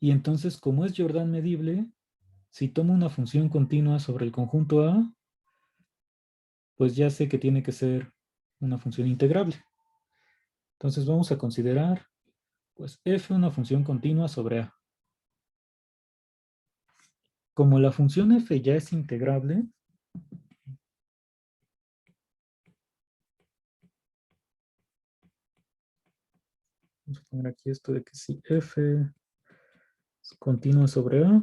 Y entonces, como es Jordan medible, si tomo una función continua sobre el conjunto A, pues ya sé que tiene que ser una función integrable. Entonces vamos a considerar, pues, f una función continua sobre A. Como la función f ya es integrable, vamos a poner aquí esto de que si f es continua sobre A,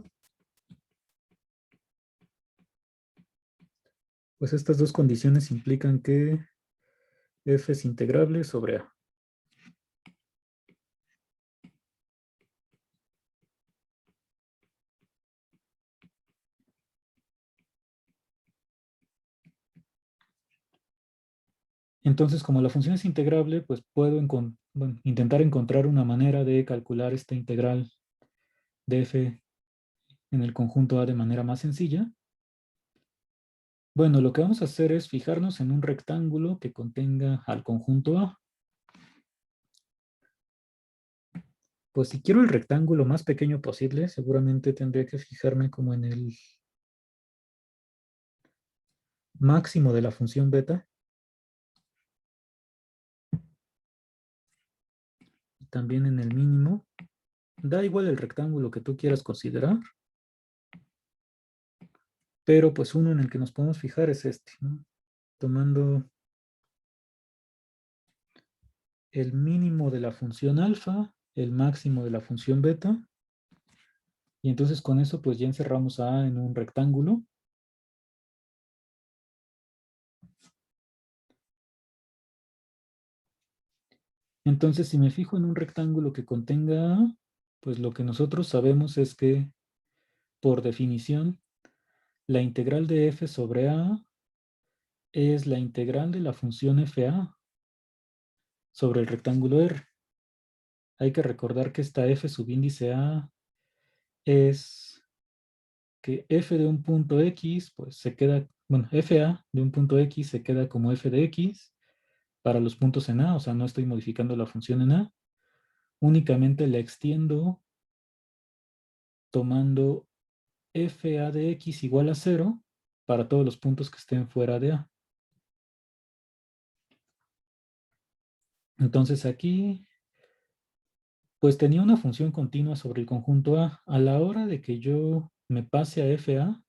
Pues estas dos condiciones implican que f es integrable sobre a. Entonces, como la función es integrable, pues puedo intentar encontrar una manera de calcular esta integral de f en el conjunto A de manera más sencilla. Bueno, lo que vamos a hacer es fijarnos en un rectángulo que contenga al conjunto A. Pues si quiero el rectángulo más pequeño posible, seguramente tendría que fijarme como en el máximo de la función beta. Y también en el mínimo. Da igual el rectángulo que tú quieras considerar. Pero pues uno en el que nos podemos fijar es este, ¿no? Tomando el mínimo de la función alfa, el máximo de la función beta. Y entonces con eso pues ya encerramos a A en un rectángulo. Entonces si me fijo en un rectángulo que contenga A, pues lo que nosotros sabemos es que por definición la integral de f sobre A es la integral de la función fa sobre el rectángulo R. Hay que recordar que esta f subíndice A es que f de un punto x, pues se queda, bueno, fa de un punto x se queda como f de x para los puntos en A, o sea, no estoy modificando la función en A, únicamente la extiendo tomando fa de x igual a 0 para todos los puntos que estén fuera de A. Entonces aquí, pues tenía una función continua sobre el conjunto A. A la hora de que yo me pase a fa,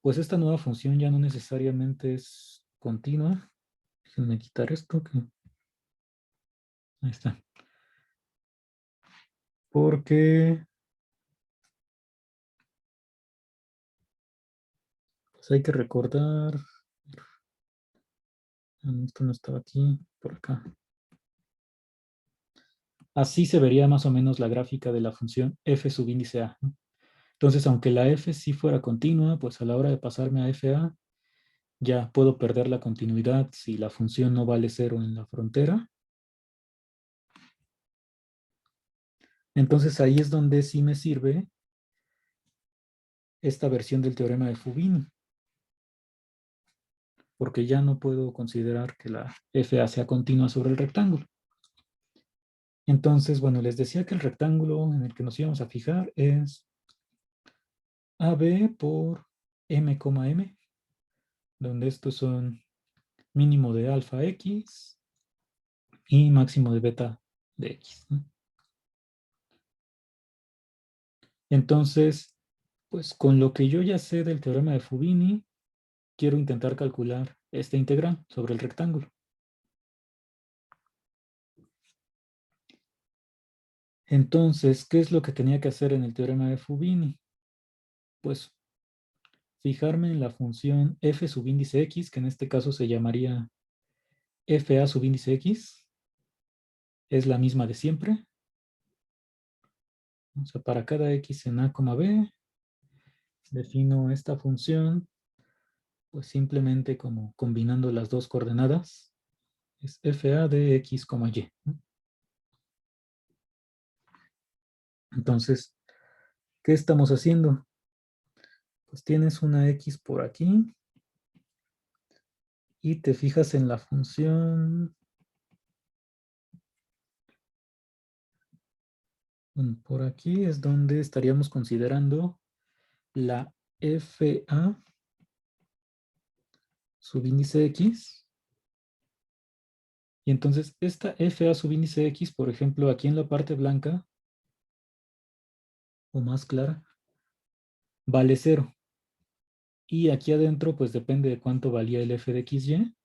pues esta nueva función ya no necesariamente es continua. Déjenme quitar esto. Ahí está. Porque pues hay que recordar. Esto no estaba aquí, por acá. Así se vería más o menos la gráfica de la función f subíndice a, ¿no? Entonces, aunque la f sí fuera continua, pues a la hora de pasarme a fa, ya puedo perder la continuidad si la función no vale 0 en la frontera. Entonces ahí es donde sí me sirve esta versión del teorema de Fubini, porque ya no puedo considerar que la fa sea continua sobre el rectángulo. Entonces, bueno, les decía que el rectángulo en el que nos íbamos a fijar es AB por m, m, donde estos son mínimo de alfa x y máximo de beta de x, ¿no? Entonces, pues con lo que yo ya sé del teorema de Fubini, quiero intentar calcular esta integral sobre el rectángulo. Entonces, ¿qué es lo que tenía que hacer en el teorema de Fubini? Pues fijarme en la función f subíndice x, que en este caso se llamaría fa subíndice x, es la misma de siempre. O sea, para cada x en a, b, defino esta función, pues simplemente como combinando las dos coordenadas, es fa de x, y, ¿no? Entonces, ¿qué estamos haciendo? Pues tienes una x por aquí y te fijas en la función. Bueno, por aquí es donde estaríamos considerando la fa subíndice x. Y entonces esta fa subíndice x, por ejemplo, aquí en la parte blanca, o más clara, vale 0. Y aquí adentro, pues depende de cuánto valía el f de xy.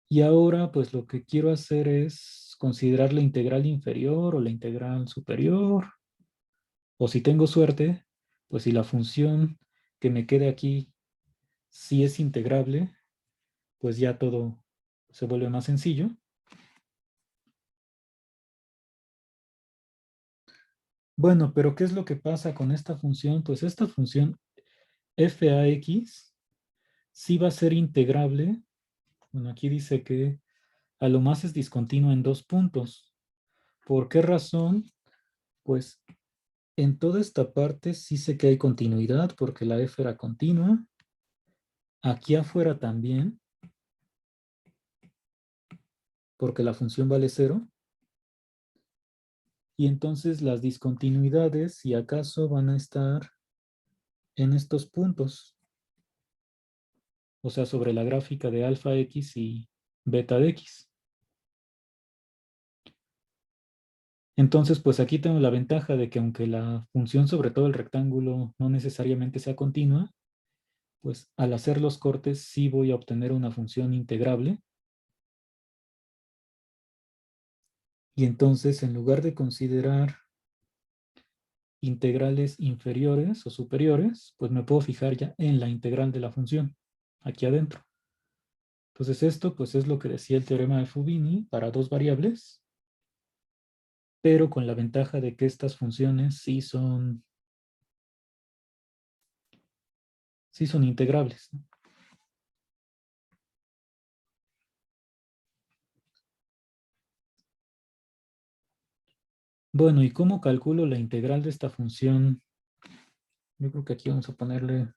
Y ahora, pues lo que quiero hacer es considerar la integral inferior o la integral superior. O si tengo suerte, pues si la función que me quede aquí, si es integrable, pues ya todo se vuelve más sencillo. Bueno, pero ¿qué es lo que pasa con esta función? Pues esta función f(a)x sí va a ser integrable. Bueno, aquí dice que a lo más es discontinua en 2 puntos. ¿Por qué razón? Pues en toda esta parte sí sé que hay continuidad porque la f era continua. Aquí afuera también, porque la función vale 0. Y entonces las discontinuidades, si acaso, van a estar en estos puntos. O sea, sobre la gráfica de alfa x y beta de x. Entonces, pues aquí tengo la ventaja de que aunque la función sobre todo el rectángulo no necesariamente sea continua, pues al hacer los cortes sí voy a obtener una función integrable. Y entonces, en lugar de considerar integrales inferiores o superiores, pues me puedo fijar ya en la integral de la función, aquí adentro. Entonces esto pues es lo que decía el teorema de Fubini para dos variables, pero con la ventaja de que estas funciones sí son integrables, ¿no? Bueno, ¿y cómo calculo la integral de esta función? Yo creo que aquí vamos a ponerle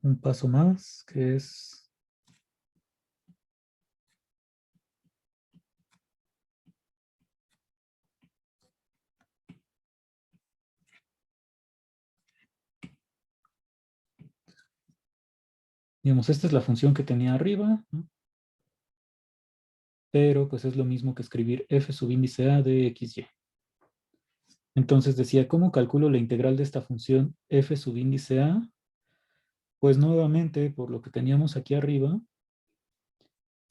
un paso más, que es digamos, esta es la función que tenía arriba, ¿no? Pero pues es lo mismo que escribir f subíndice a de xy. Entonces decía, ¿cómo calculo la integral de esta función f subíndice a? Pues nuevamente, por lo que teníamos aquí arriba,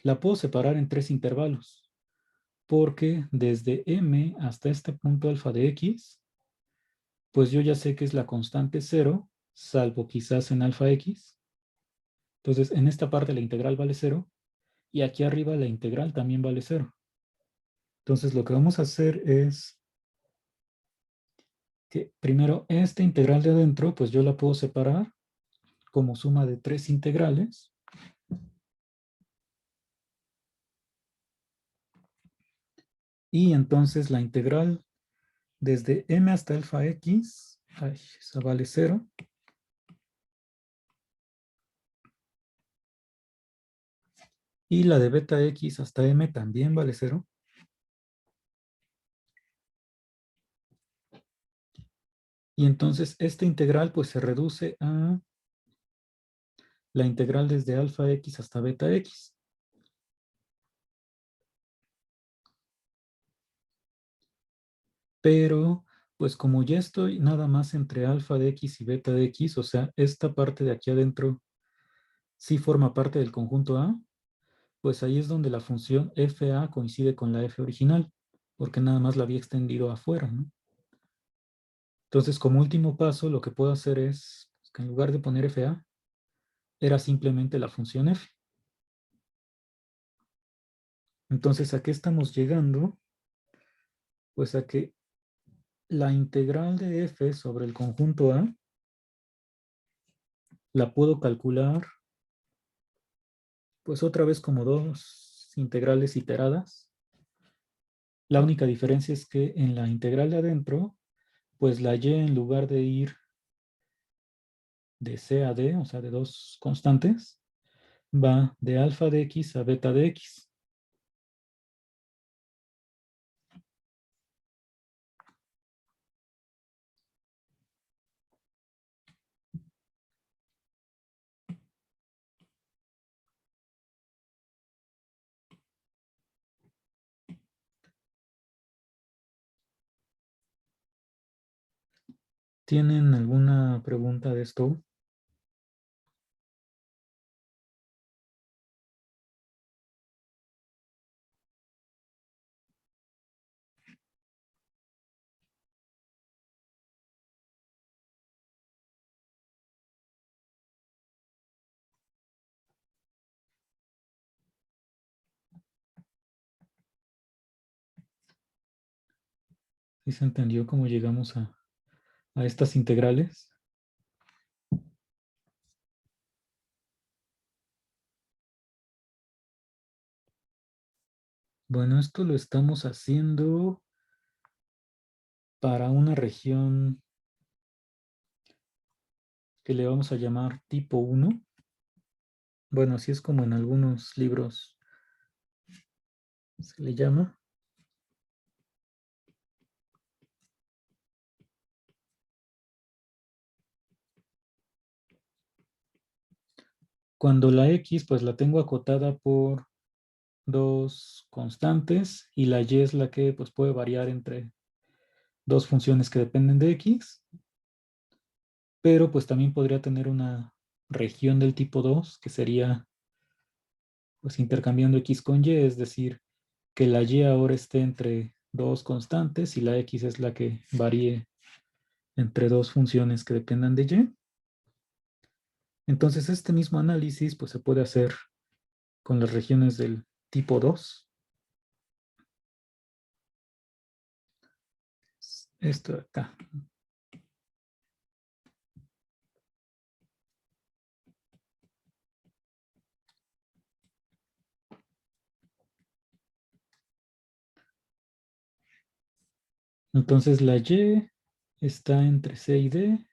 la puedo separar en 3 intervalos, porque desde m hasta este punto alfa de x, pues yo ya sé que es la constante 0, salvo quizás en alfa x. Entonces, en esta parte la integral vale 0, y aquí arriba la integral también vale 0. Entonces, lo que vamos a hacer es que primero esta integral de adentro, pues yo la puedo separar como suma de 3 integrales. Y entonces la integral desde m hasta alfa x, esa vale 0. Y la de beta x hasta m también vale 0. Y entonces esta integral pues se reduce a la integral desde alfa x hasta beta x. Pero pues como ya estoy nada más entre alfa de x y beta de x, o sea, esta parte de aquí adentro sí forma parte del conjunto A, pues ahí es donde la función f(a) coincide con la f original, porque nada más la había extendido afuera, ¿no? Entonces, como último paso, lo que puedo hacer es pues, que en lugar de poner f(a), era simplemente la función f. Entonces, ¿a qué estamos llegando? Pues a que la integral de f sobre el conjunto A la puedo calcular, pues otra vez como dos integrales iteradas. La única diferencia es que en la integral de adentro, pues la y en lugar de ir de c a d, o sea, de dos constantes, va de alfa de x a beta de x. ¿Tienen alguna pregunta de esto? ¿Sí se entendió cómo llegamos a estas integrales? Bueno, esto lo estamos haciendo para una región que le vamos a llamar tipo 1. Bueno, así es como en algunos libros se le llama. Cuando la X, pues la tengo acotada por dos constantes y la Y es la que pues puede variar entre dos funciones que dependen de X, pero pues también podría tener una región del tipo 2 que sería pues intercambiando X con Y, es decir, que la Y ahora esté entre dos constantes y la X es la que varíe entre dos funciones que dependan de Y. Entonces este mismo análisis pues se puede hacer con las regiones del tipo 2. Esto de acá. Entonces la Y está entre C y D,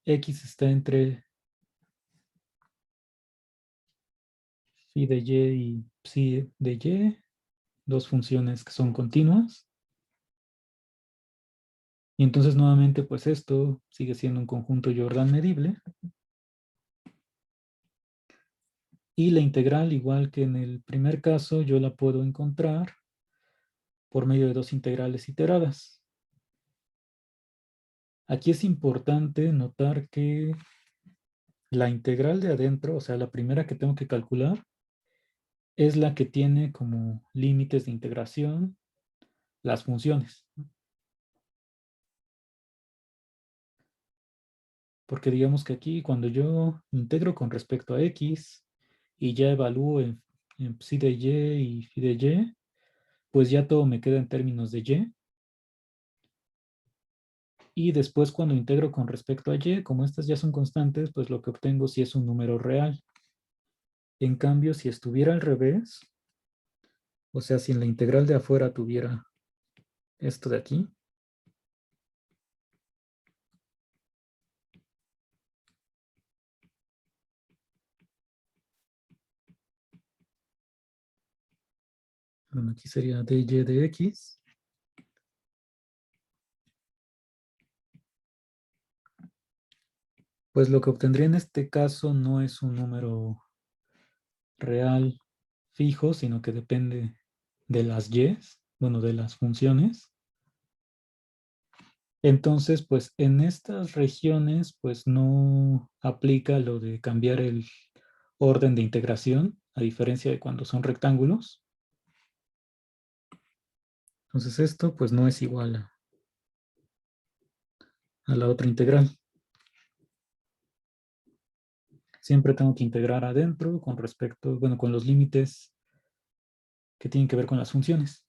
X está entre phi de Y y psi de Y, dos funciones que son continuas. Y entonces nuevamente pues esto sigue siendo un conjunto Jordan medible. Y la integral, igual que en el primer caso, yo la puedo encontrar por medio de dos integrales iteradas. Aquí es importante notar que la integral de adentro, o sea, la primera que tengo que calcular, es la que tiene como límites de integración las funciones. Porque digamos que aquí cuando yo integro con respecto a X y ya evalúo en psi de Y y phi de Y, pues ya todo me queda en términos de Y. Y después cuando integro con respecto a Y, como estas ya son constantes, pues lo que obtengo sí es un número real. En cambio, si estuviera al revés, o sea, si en la integral de afuera tuviera esto de aquí, bueno, aquí sería dy de x, pues lo que obtendría en este caso no es un número real fijo, sino que depende de las y's, bueno, de las funciones. Entonces, pues en estas regiones, pues no aplica lo de cambiar el orden de integración, a diferencia de cuando son rectángulos. Entonces esto, pues no es igual a la otra integral. Siempre tengo que integrar adentro con respecto, bueno, con los límites que tienen que ver con las funciones.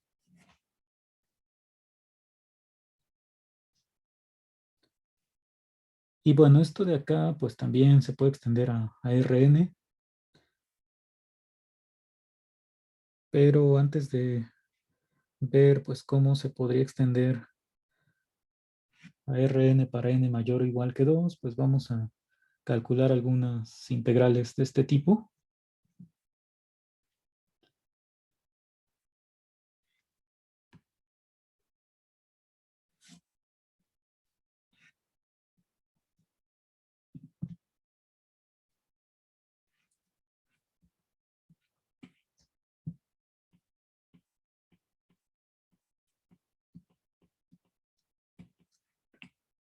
Y bueno, esto de acá, pues también se puede extender a Rn, pero antes de ver, pues, cómo se podría extender a Rn para n mayor o igual que 2, pues vamos a calcular algunas integrales de este tipo.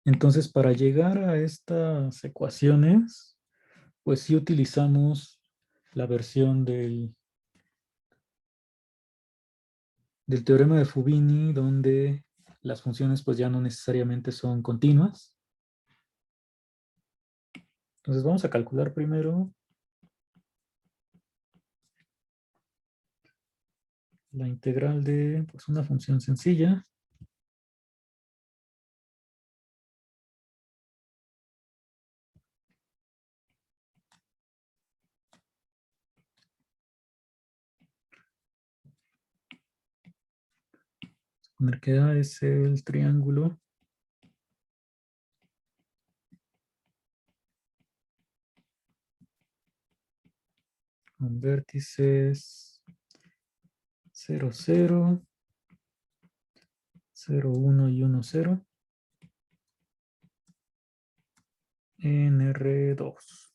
Entonces, para llegar a estas ecuaciones, pues sí utilizamos la versión del teorema de Fubini, donde las funciones pues ya no necesariamente son continuas. Entonces vamos a calcular primero la integral de pues, una función sencilla. Poner que A es el triángulo con vértices 0, 0, 0, 1 y 1, 0 en R2.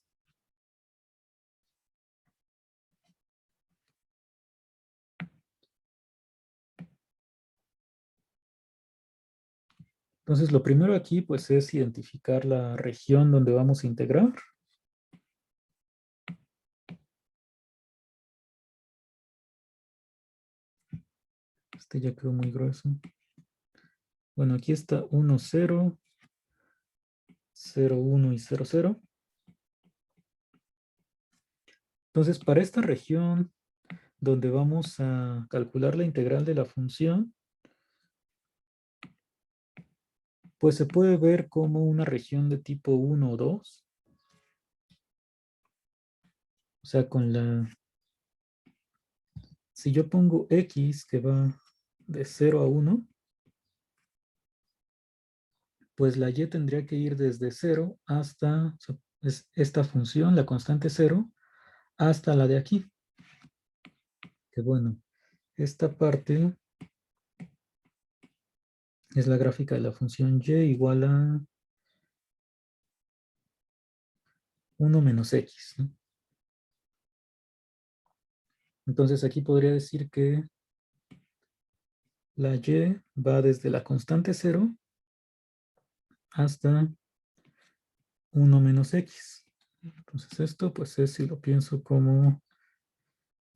Entonces, lo primero aquí, pues, es identificar la región donde vamos a integrar. Este ya quedó muy grueso. Bueno, aquí está 1, 0, 0, 1 y 0, 0. Entonces, para esta región donde vamos a calcular la integral de la función, pues se puede ver como una región de tipo 1 o 2. O sea, si yo pongo x que va de 0 a 1, pues la y tendría que ir desde 0 hasta, o sea, es esta función, la constante 0, hasta la de aquí. Que bueno, esta parte es la gráfica de la función y igual a 1 menos x, ¿no? Entonces aquí podría decir que la y va desde la constante 0 hasta 1 menos x. Entonces esto pues es, si lo pienso como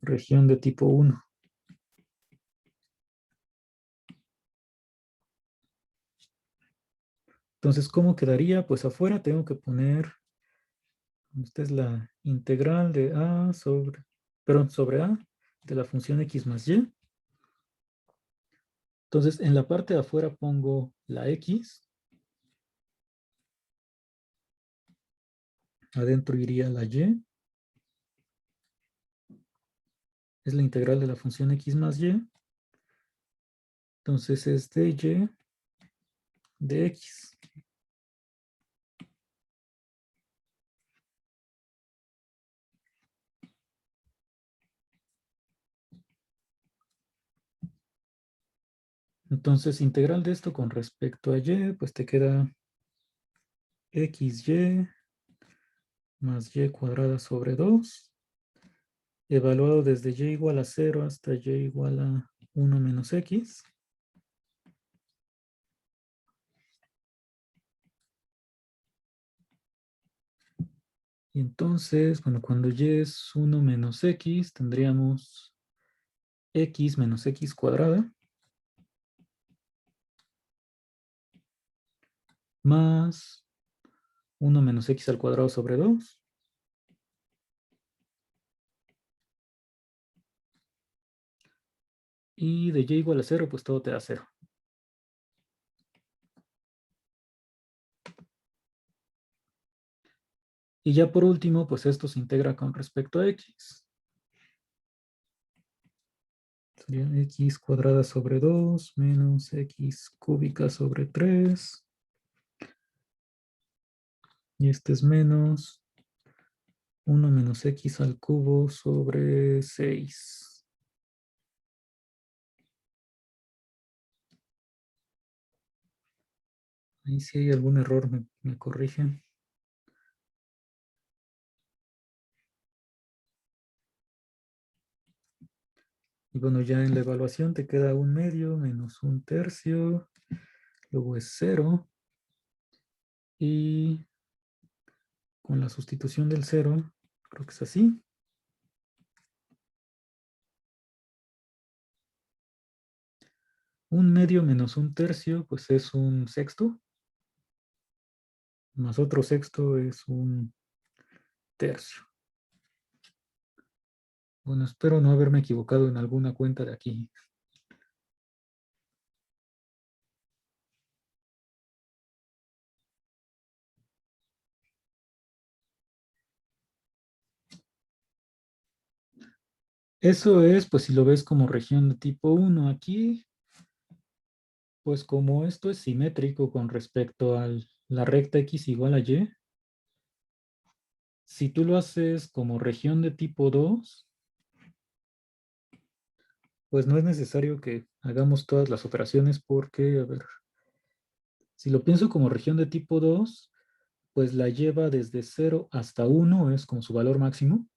región de tipo 1. Entonces, ¿cómo quedaría? Pues afuera tengo que poner, esta es la integral de a sobre, perdón, sobre a de la función x más y. Entonces, en la parte de afuera pongo la x, adentro iría la y, es la integral de la función x más y. Entonces es de y de x. Entonces, integral de esto con respecto a y, pues te queda xy más y cuadrada sobre 2, evaluado desde y igual a 0 hasta y igual a 1 menos x. Y entonces, bueno, cuando y es 1 menos x, tendríamos x menos x cuadrada más 1 menos x al cuadrado sobre 2. Y de y igual a 0, pues todo te da 0. Y ya por último, pues esto se integra con respecto a x. Sería x cuadrada sobre 2 menos x cúbica sobre 3. Y este es menos 1 menos x al cubo sobre 6. Ahí si hay algún error me corrigen. Y bueno, ya en la evaluación te queda 1/2 menos 1/3. Luego es 0. Y con la sustitución del 0, creo que es así. 1/2 menos 1/3, pues es 1/6. Más otro sexto es 1/3. Bueno, espero no haberme equivocado en alguna cuenta de aquí. ¿No? , eso es, pues si lo ves como región de tipo 1 aquí, Pues como esto es simétrico con respecto a la recta x igual a y, si tú lo haces como región de tipo 2, pues no es necesario que hagamos todas las operaciones porque, a ver, si lo pienso como región de tipo 2, pues la lleva desde 0 hasta 1, es como su valor máximo.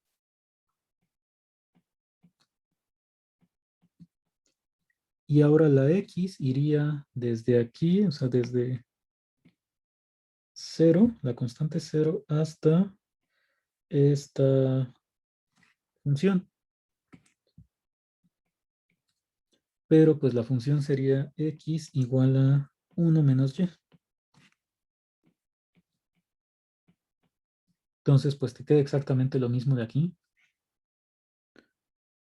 Y ahora la x iría desde aquí, o sea, desde 0, la constante 0, hasta esta función. Pero pues la función sería x igual a 1 menos y. Entonces, pues te queda exactamente lo mismo de aquí.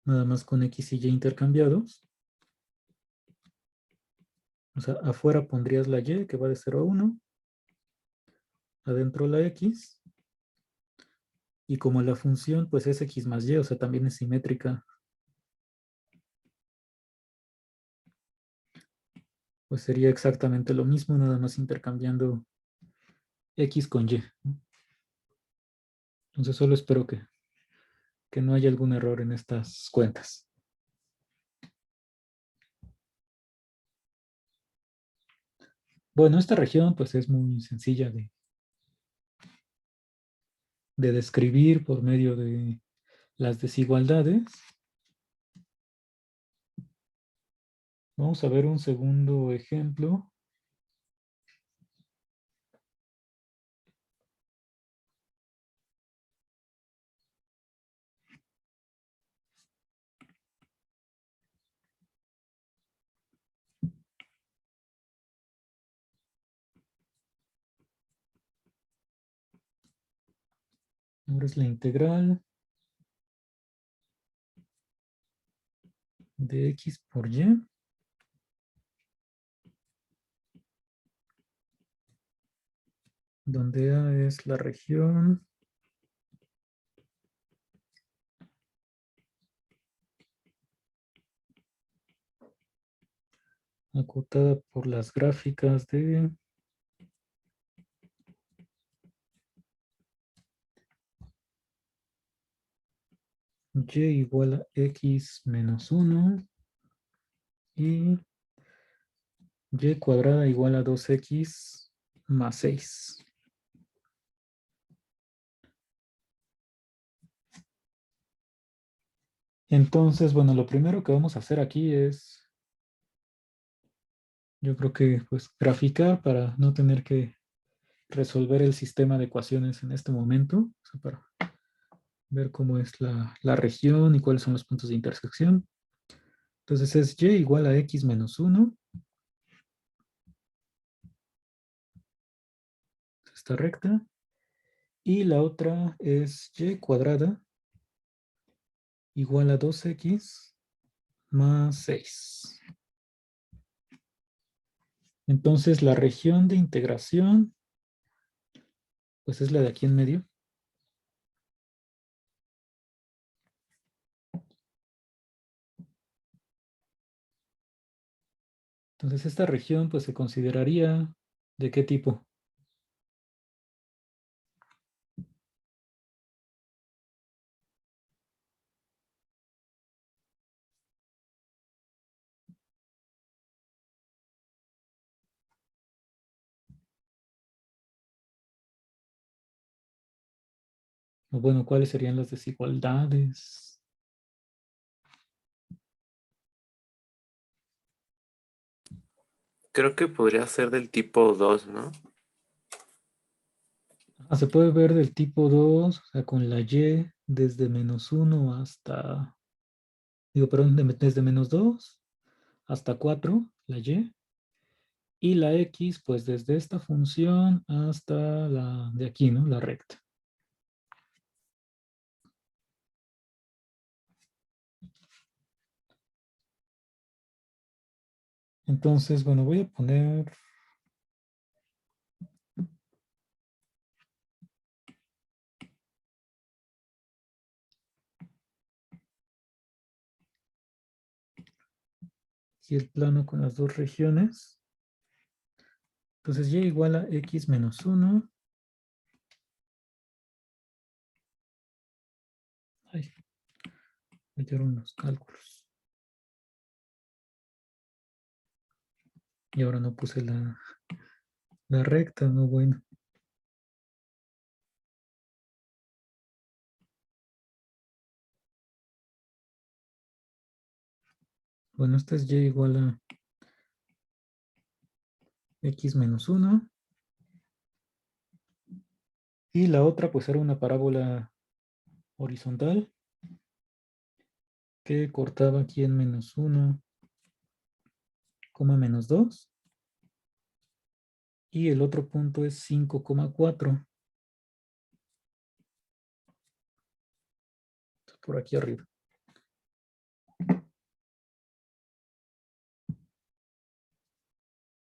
Nada más con x y y intercambiados. O sea, afuera pondrías la y que va de 0 a 1. Adentro la x. Y como la función pues es x más y, o sea, también es simétrica, pues sería exactamente lo mismo, nada más intercambiando x con y, ¿no? Entonces solo espero que no haya algún error en estas cuentas. Bueno, esta región pues es muy sencilla de describir por medio de las desigualdades. Vamos a ver un segundo ejemplo. Ahora es la integral de x por y, donde A es la región acotada por las gráficas de y igual a x menos 1 y y cuadrada igual a 2x más 6. Entonces, bueno, lo primero que vamos a hacer aquí es, yo creo que pues graficar para no tener que resolver el sistema de ecuaciones en este momento, o sea, para ver cómo es la región y cuáles son los puntos de intersección. Entonces es y igual a x menos 1, esta recta, y la otra es y cuadrada igual a 2x más 6. Entonces la región de integración, pues es la de aquí en medio. Entonces esta región pues se consideraría ¿de qué tipo? O bueno, ¿cuáles serían las desigualdades? Creo que podría ser del tipo 2, ¿no? Se puede ver del tipo 2, o sea, con la y desde menos 1 hasta, digo, perdón, desde menos 2 hasta 4, la y la x, pues desde esta función hasta la de aquí, ¿no? La recta. Entonces, bueno, voy a poner aquí el plano con las dos regiones. Entonces y igual a x menos 1. Ay, fallaron los cálculos. Y ahora no puse la recta, no bueno. Bueno, esta es y igual a x menos 1. Y la otra pues era una parábola horizontal que cortaba aquí en menos 1, menos 2. Y el otro punto es 5,4. Por aquí arriba.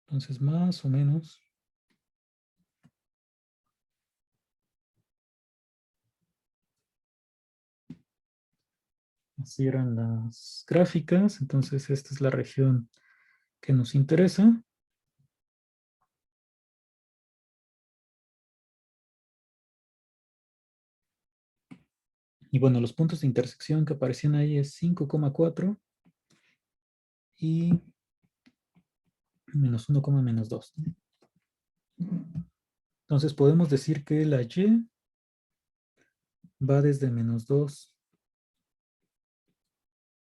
Entonces más o menos así eran las gráficas. Entonces esta es la región que nos interesa. Y bueno, los puntos de intersección que aparecían ahí es 5,4 y menos 1, menos 2. Entonces podemos decir que la y va desde menos 2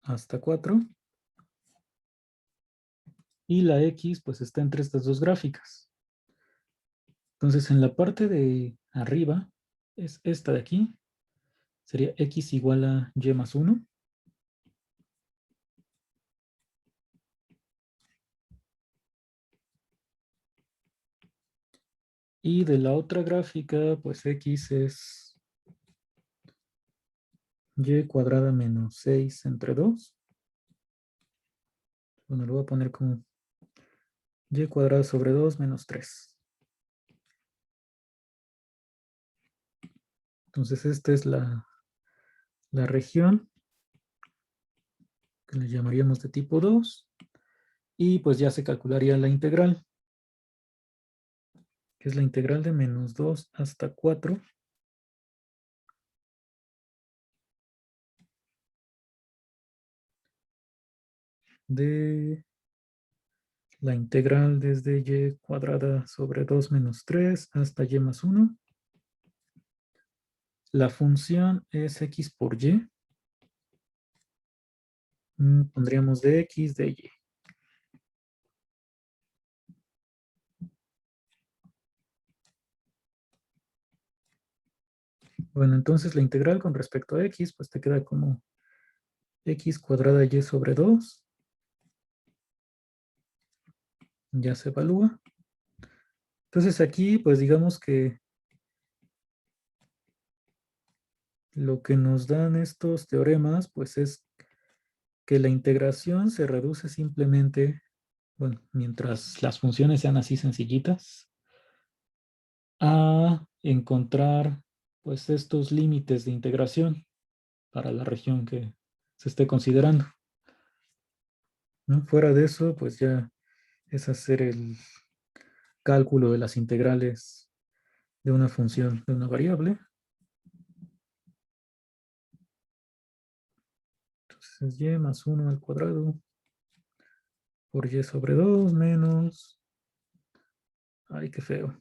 hasta 4 y la x pues está entre estas dos gráficas. Entonces en la parte de arriba es esta de aquí, sería x igual a y más 1. Y de la otra gráfica, pues x es y cuadrada menos 6 entre 2. Bueno, lo voy a poner como y cuadrada sobre 2 menos 3. Entonces esta es la región que le llamaríamos de tipo 2. Y pues ya se calcularía la integral, que es la integral de menos 2 hasta 4 de la integral desde y cuadrada sobre 2 menos 3 hasta y más 1. La función es x por y. Pondríamos de x de y. Bueno, entonces la integral con respecto a x, pues te queda como x cuadrada y sobre 2. Ya se evalúa. Entonces aquí, pues digamos que lo que nos dan estos teoremas, pues es que la integración se reduce simplemente, bueno, mientras las funciones sean así sencillitas, a encontrar pues estos límites de integración para la región que se esté considerando, ¿no? Fuera de eso, pues ya es hacer el cálculo de las integrales de una función, de una variable. Entonces es y más 1 al cuadrado por y sobre 2 menos... Ay, qué feo.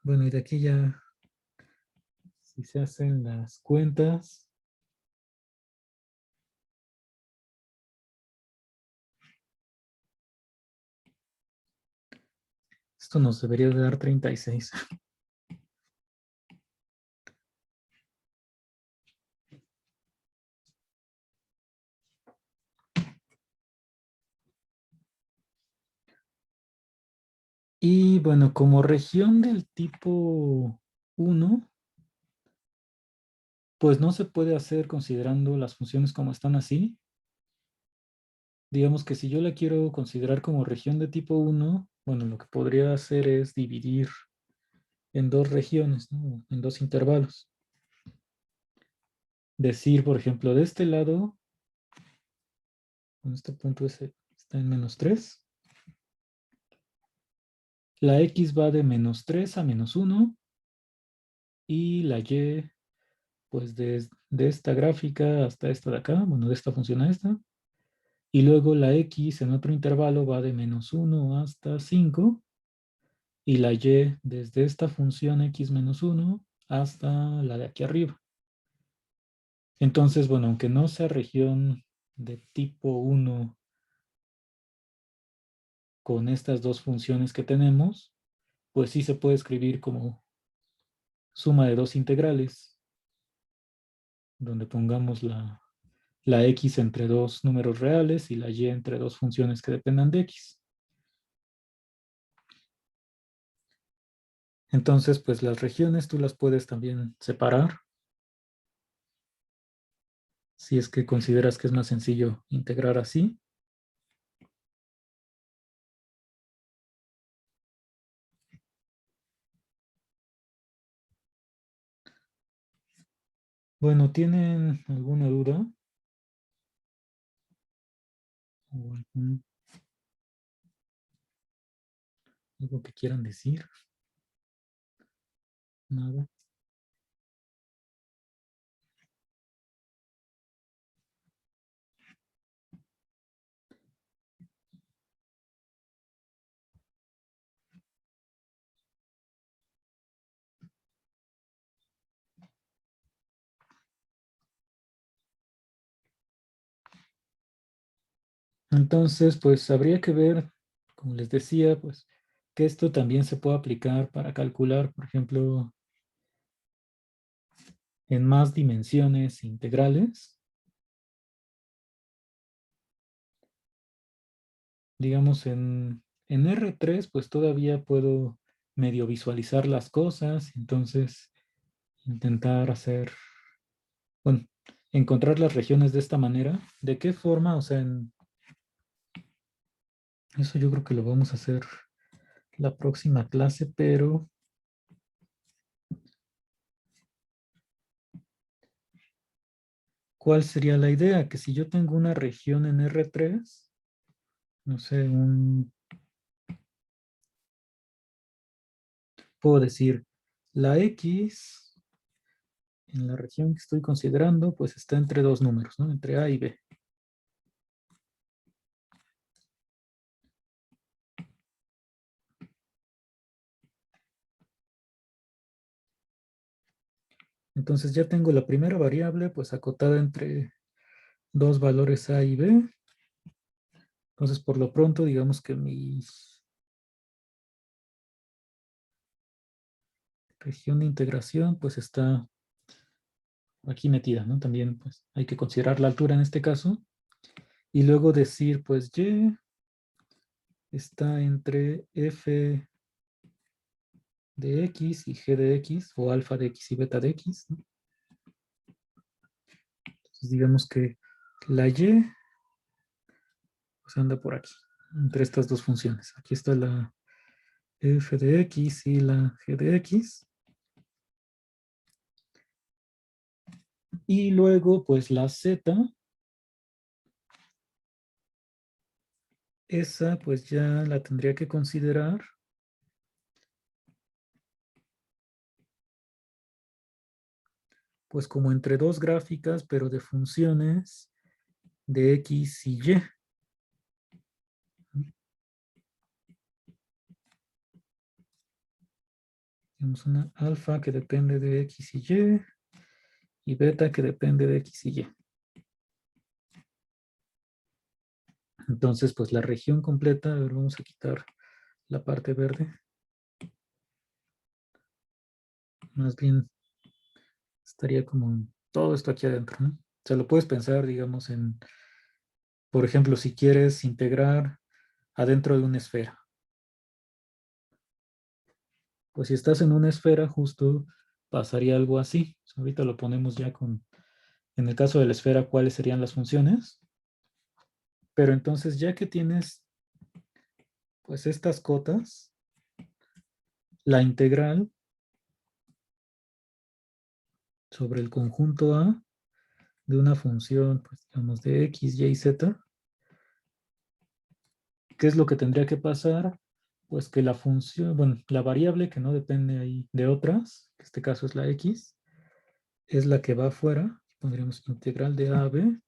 Bueno, y de aquí ya, si se hacen las cuentas, esto nos debería de dar 36. Y bueno, como región del tipo 1, pues no se puede hacer considerando las funciones como están así. Digamos que si yo la quiero considerar como región de tipo 1, bueno, lo que podría hacer es dividir en dos regiones, ¿no? En dos intervalos. Decir, por ejemplo, de este lado Con este punto está en menos 3. La X va de menos 3 a menos 1. Y la Y, pues de esta gráfica hasta esta de acá, bueno, de esta función a esta. Y luego la X en otro intervalo va de menos 1 hasta 5. Y la Y desde esta función X menos 1 hasta la de aquí arriba. Entonces, bueno, aunque no sea región de tipo 1 con estas dos funciones que tenemos, pues sí se puede escribir como suma de dos integrales, donde pongamos la X entre dos números reales y la Y entre dos funciones que dependan de X. Entonces, pues las regiones tú las puedes también separar, si es que consideras que es más sencillo integrar así. Bueno, ¿tienen alguna duda? ¿O algo que quieran decir? Nada. Entonces, pues habría que ver, como les decía, pues que esto también se puede aplicar para calcular, por ejemplo, en más dimensiones integrales. Digamos, en R3, pues todavía puedo medio visualizar las cosas, entonces intentar hacer, bueno, encontrar las regiones de esta manera. ¿De qué forma? O sea, eso yo creo que lo vamos a hacer la próxima clase, pero ¿cuál sería la idea? Que si yo tengo una región en R3, no sé, puedo decir la X en la región que estoy considerando, pues está entre dos números, ¿no? Entre A y B. Entonces ya tengo la primera variable, pues acotada entre dos valores A y B. Entonces, por lo pronto, digamos que mi región de integración, pues está aquí metida, ¿no? También, pues, hay que considerar la altura en este caso. Y luego decir, pues, Y está entre F de X y G de X, o alfa de X y beta de X, ¿no? Entonces, digamos que la Y, pues, anda por aquí, entre estas dos funciones. Aquí está la F de X y la G de X. Y luego, pues, la Z, esa, pues, ya la tendría que considerar pues como entre dos gráficas, pero de funciones de X y Y. Tenemos una alfa que depende de X y beta que depende de X y Y. Entonces, pues la región completa, a ver, vamos a quitar la parte verde. Más bien estaría como en todo esto aquí adentro, ¿no? O sea, lo puedes pensar, digamos, en, por ejemplo, si quieres integrar adentro de una esfera. Pues si estás en una esfera, justo pasaría algo así. O sea, ahorita lo ponemos ya con, en el caso de la esfera, cuáles serían las funciones. Pero entonces, ya que tienes pues estas cotas, la integral sobre el conjunto A de una función, pues digamos, de x, y, z, ¿Qué es lo que tendría que pasar? Pues que la función, bueno, la variable que no depende ahí de otras, en este caso es la x, es la que va afuera. Pondríamos integral de a a b.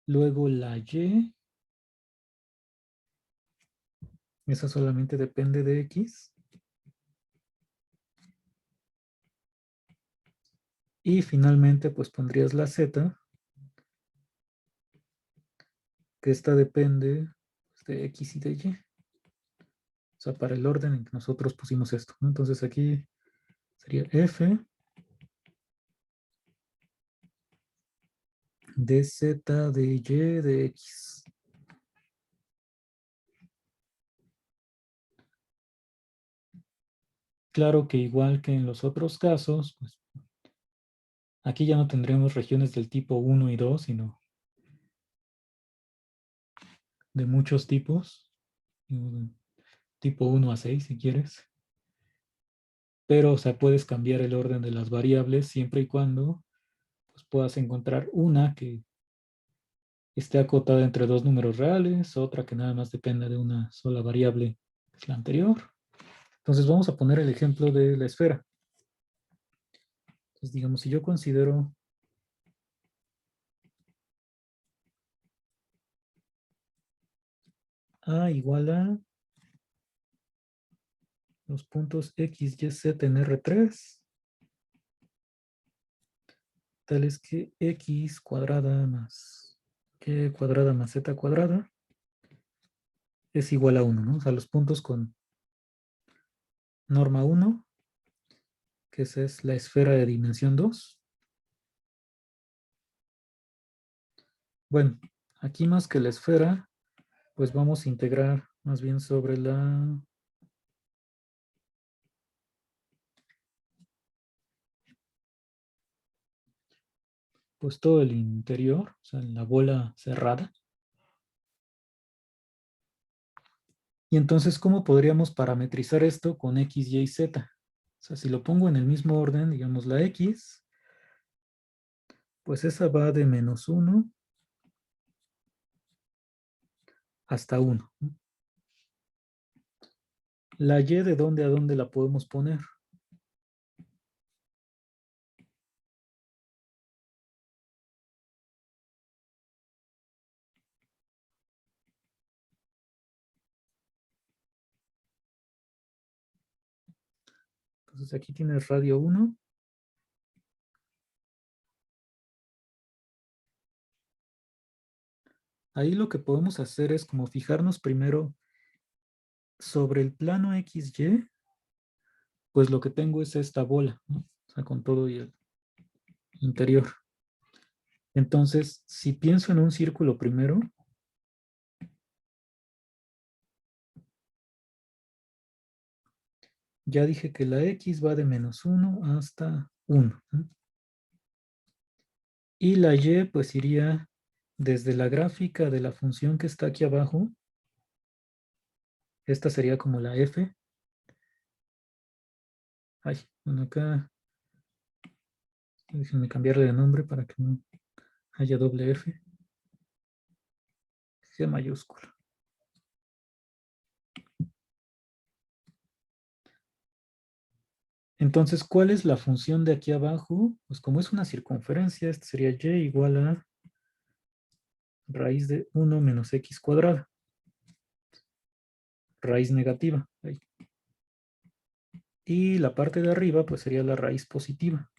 Luego la y, esa solamente depende de x. Y finalmente, pues pondrías la z, que esta depende de x y de y. O sea, para el orden en que nosotros pusimos esto, ¿no? Entonces aquí sería f de z de y de x. Claro que igual que en los otros casos, pues aquí ya no tendremos regiones del tipo 1 y 2, sino de muchos tipos, tipo 1 a 6 si quieres. Pero, o sea, puedes cambiar el orden de las variables siempre y cuando pues, puedas encontrar una que esté acotada entre dos números reales, otra que nada más dependa de una sola variable, que es la anterior. Entonces vamos a poner el ejemplo de la esfera. Entonces digamos, si yo considero A igual a los puntos X, Y, Z en R3, tal es que X cuadrada más Y cuadrada más Z cuadrada es igual a 1, ¿no? O sea, los puntos con norma 1, que esa es la esfera de dimensión 2. Bueno, aquí más que la esfera, pues vamos a integrar más bien sobre pues todo el interior, o sea, la bola cerrada. Y entonces, ¿cómo podríamos parametrizar esto con X, Y, Z? O sea, si lo pongo en el mismo orden, digamos la X, pues esa va de -1 hasta 1. La Y, ¿de dónde a dónde la podemos poner? Entonces aquí tienes radio 1. Ahí lo que podemos hacer es como fijarnos primero sobre el plano XY, pues lo que tengo es esta bola, ¿no? O sea, con todo y el interior. Entonces, si pienso en un círculo primero, ya dije que la X va de -1 hasta 1, ¿no? Y la Y pues iría desde la gráfica de la función que está aquí abajo. Esta sería como la F. Ay, bueno, acá déjenme cambiarle de nombre para que no haya doble F. G mayúscula. Entonces, ¿cuál es la función de aquí abajo? Pues como es una circunferencia, esta sería Y igual a raíz de 1 menos X cuadrada. Raíz negativa. Ahí. Y la parte de arriba pues sería la raíz positiva.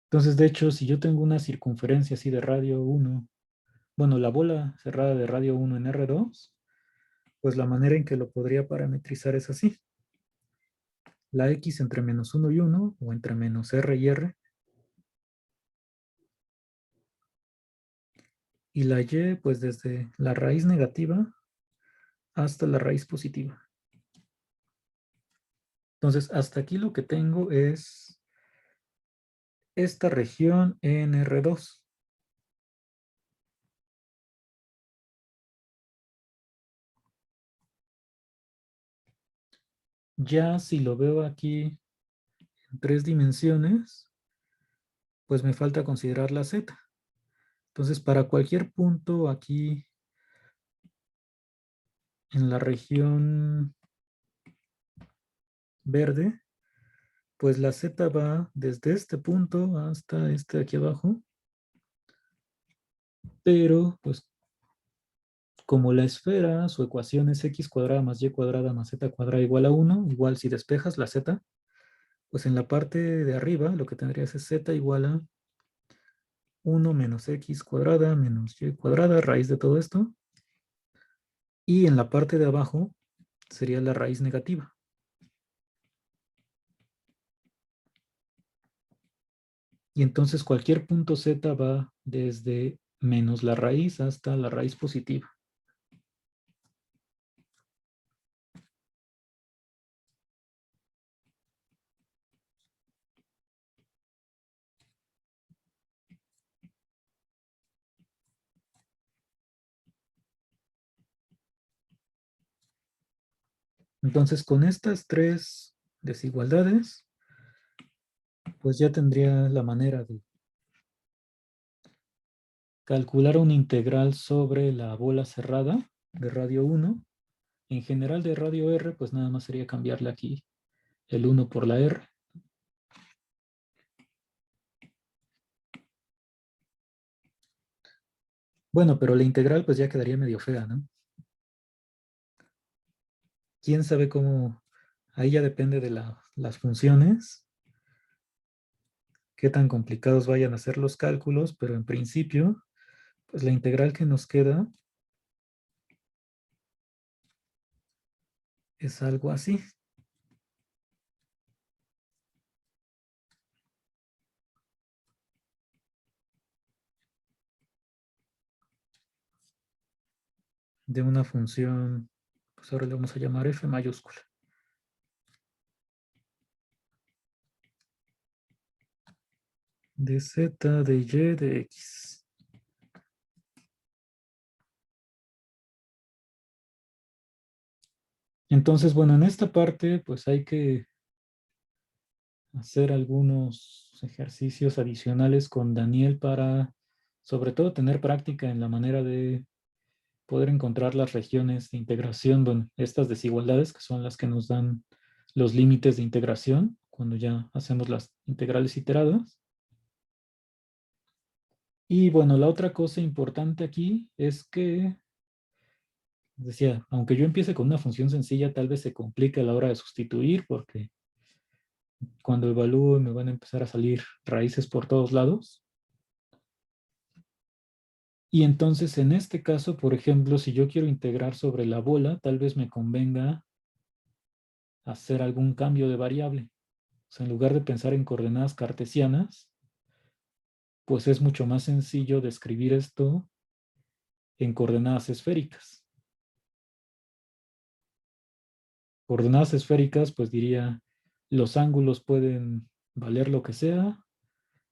Entonces, de hecho, si yo tengo una circunferencia así de radio 1, bueno, la bola cerrada de radio 1 en R2, pues la manera en que lo podría parametrizar es así. La X entre -1 y 1, o entre -R y R, y la Y pues desde la raíz negativa hasta la raíz positiva. Entonces, hasta aquí lo que tengo es esta región en R2. Ya si lo veo aquí en 3 dimensiones, pues me falta considerar la z. Entonces, para cualquier punto aquí en la región verde, pues la z va desde este punto hasta este de aquí abajo, pero pues como la esfera, su ecuación es x cuadrada más y cuadrada más z cuadrada igual a 1, igual si despejas la z, pues en la parte de arriba lo que tendrías es z igual a 1 menos x cuadrada menos y cuadrada, raíz de todo esto. Y en la parte de abajo sería la raíz negativa. Y entonces cualquier punto z va desde menos la raíz hasta la raíz positiva. Entonces con estas tres desigualdades, pues ya tendría la manera de calcular una integral sobre la bola cerrada de radio 1. En general de radio R, pues nada más sería cambiarle aquí el 1 por la R. Bueno, pero la integral pues ya quedaría medio fea, ¿no? ¿Quién sabe cómo? Ahí ya depende de las funciones, qué tan complicados vayan a ser los cálculos, pero en principio, pues la integral que nos queda es algo así. De una función, pues ahora le vamos a llamar f mayúscula. De z, de y, de x. Entonces, bueno, en esta parte, pues hay que hacer algunos ejercicios adicionales con Daniel para, sobre todo, tener práctica en la manera de poder encontrar las regiones de integración, bueno, estas desigualdades que son las que nos dan los límites de integración cuando ya hacemos las integrales iteradas. Y bueno, la otra cosa importante aquí es que, decía, aunque yo empiece con una función sencilla, tal vez se complique a la hora de sustituir porque cuando evalúe me van a empezar a salir raíces por todos lados. Y entonces en este caso, por ejemplo, si yo quiero integrar sobre la bola, tal vez me convenga hacer algún cambio de variable. O sea, en lugar de pensar en coordenadas cartesianas, pues es mucho más sencillo describir esto en coordenadas esféricas. Coordenadas esféricas, pues diría, los ángulos pueden valer lo que sea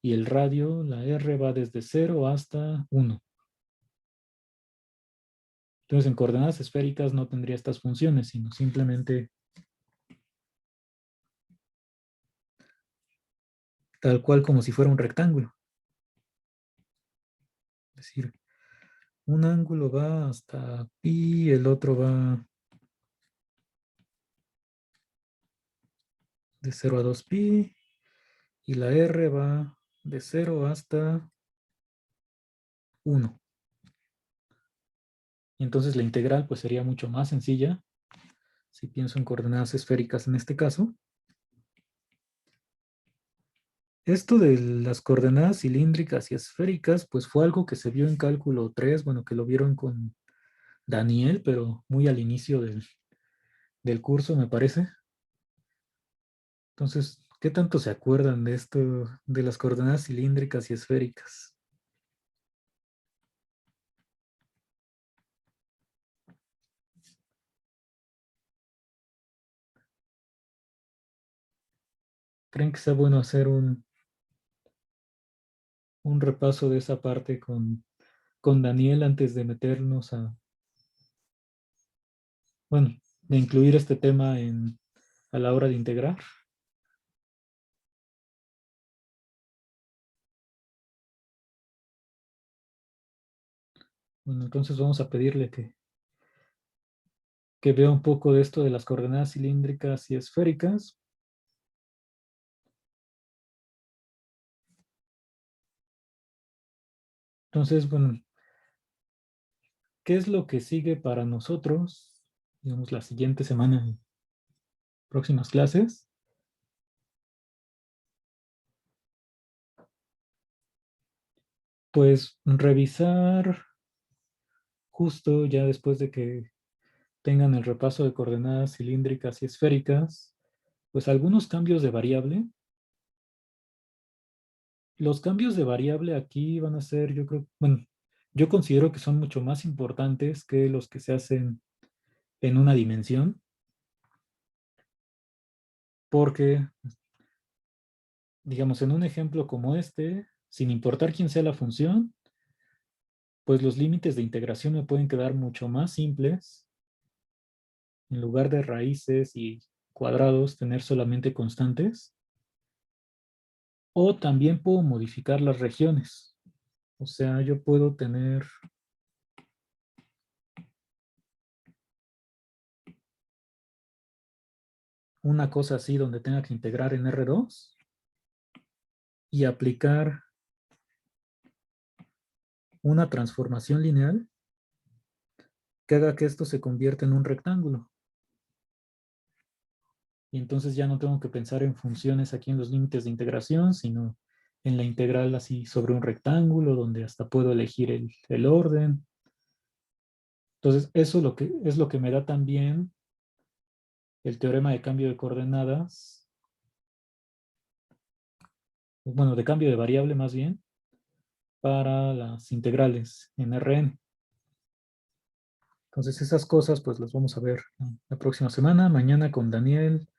y el radio, la R, va desde 0 hasta 1. Entonces, en coordenadas esféricas no tendría estas funciones, sino simplemente tal cual como si fuera un rectángulo. Es decir, un ángulo va hasta pi, el otro va de 0 a 2pi, y la R va de 0 hasta 1. Y entonces la integral pues sería mucho más sencilla, si pienso en coordenadas esféricas en este caso. Esto de las coordenadas cilíndricas y esféricas, pues fue algo que se vio en cálculo 3, bueno, que lo vieron con Daniel, pero muy al inicio del curso, me parece. Entonces, ¿qué tanto se acuerdan de esto, de las coordenadas cilíndricas y esféricas? ¿Creen que sea bueno hacer un repaso de esa parte con Daniel antes de meternos bueno, de incluir este tema a la hora de integrar? Bueno, entonces vamos a pedirle que vea un poco de esto de las coordenadas cilíndricas y esféricas. Entonces, bueno, ¿qué es lo que sigue para nosotros? Digamos, la siguiente semana, en próximas clases. Pues revisar justo ya después de que tengan el repaso de coordenadas cilíndricas y esféricas, pues algunos cambios de variable. Los cambios de variable aquí van a ser, yo creo, bueno, yo considero que son mucho más importantes que los que se hacen en una dimensión, porque, digamos, en un ejemplo como este, sin importar quién sea la función, pues los límites de integración me pueden quedar mucho más simples. En lugar de raíces y cuadrados, tener solamente constantes. O también puedo modificar las regiones. O sea, yo puedo tener una cosa así donde tenga que integrar en R2 y aplicar una transformación lineal que haga que esto se convierta en un rectángulo. Y entonces ya no tengo que pensar en funciones aquí en los límites de integración, sino en la integral así sobre un rectángulo, donde hasta puedo elegir el orden. Entonces, eso es lo que me da también el teorema de cambio de coordenadas, bueno, de cambio de variable más bien, para las integrales en Rn. Entonces esas cosas pues las vamos a ver la próxima semana, mañana con Daniel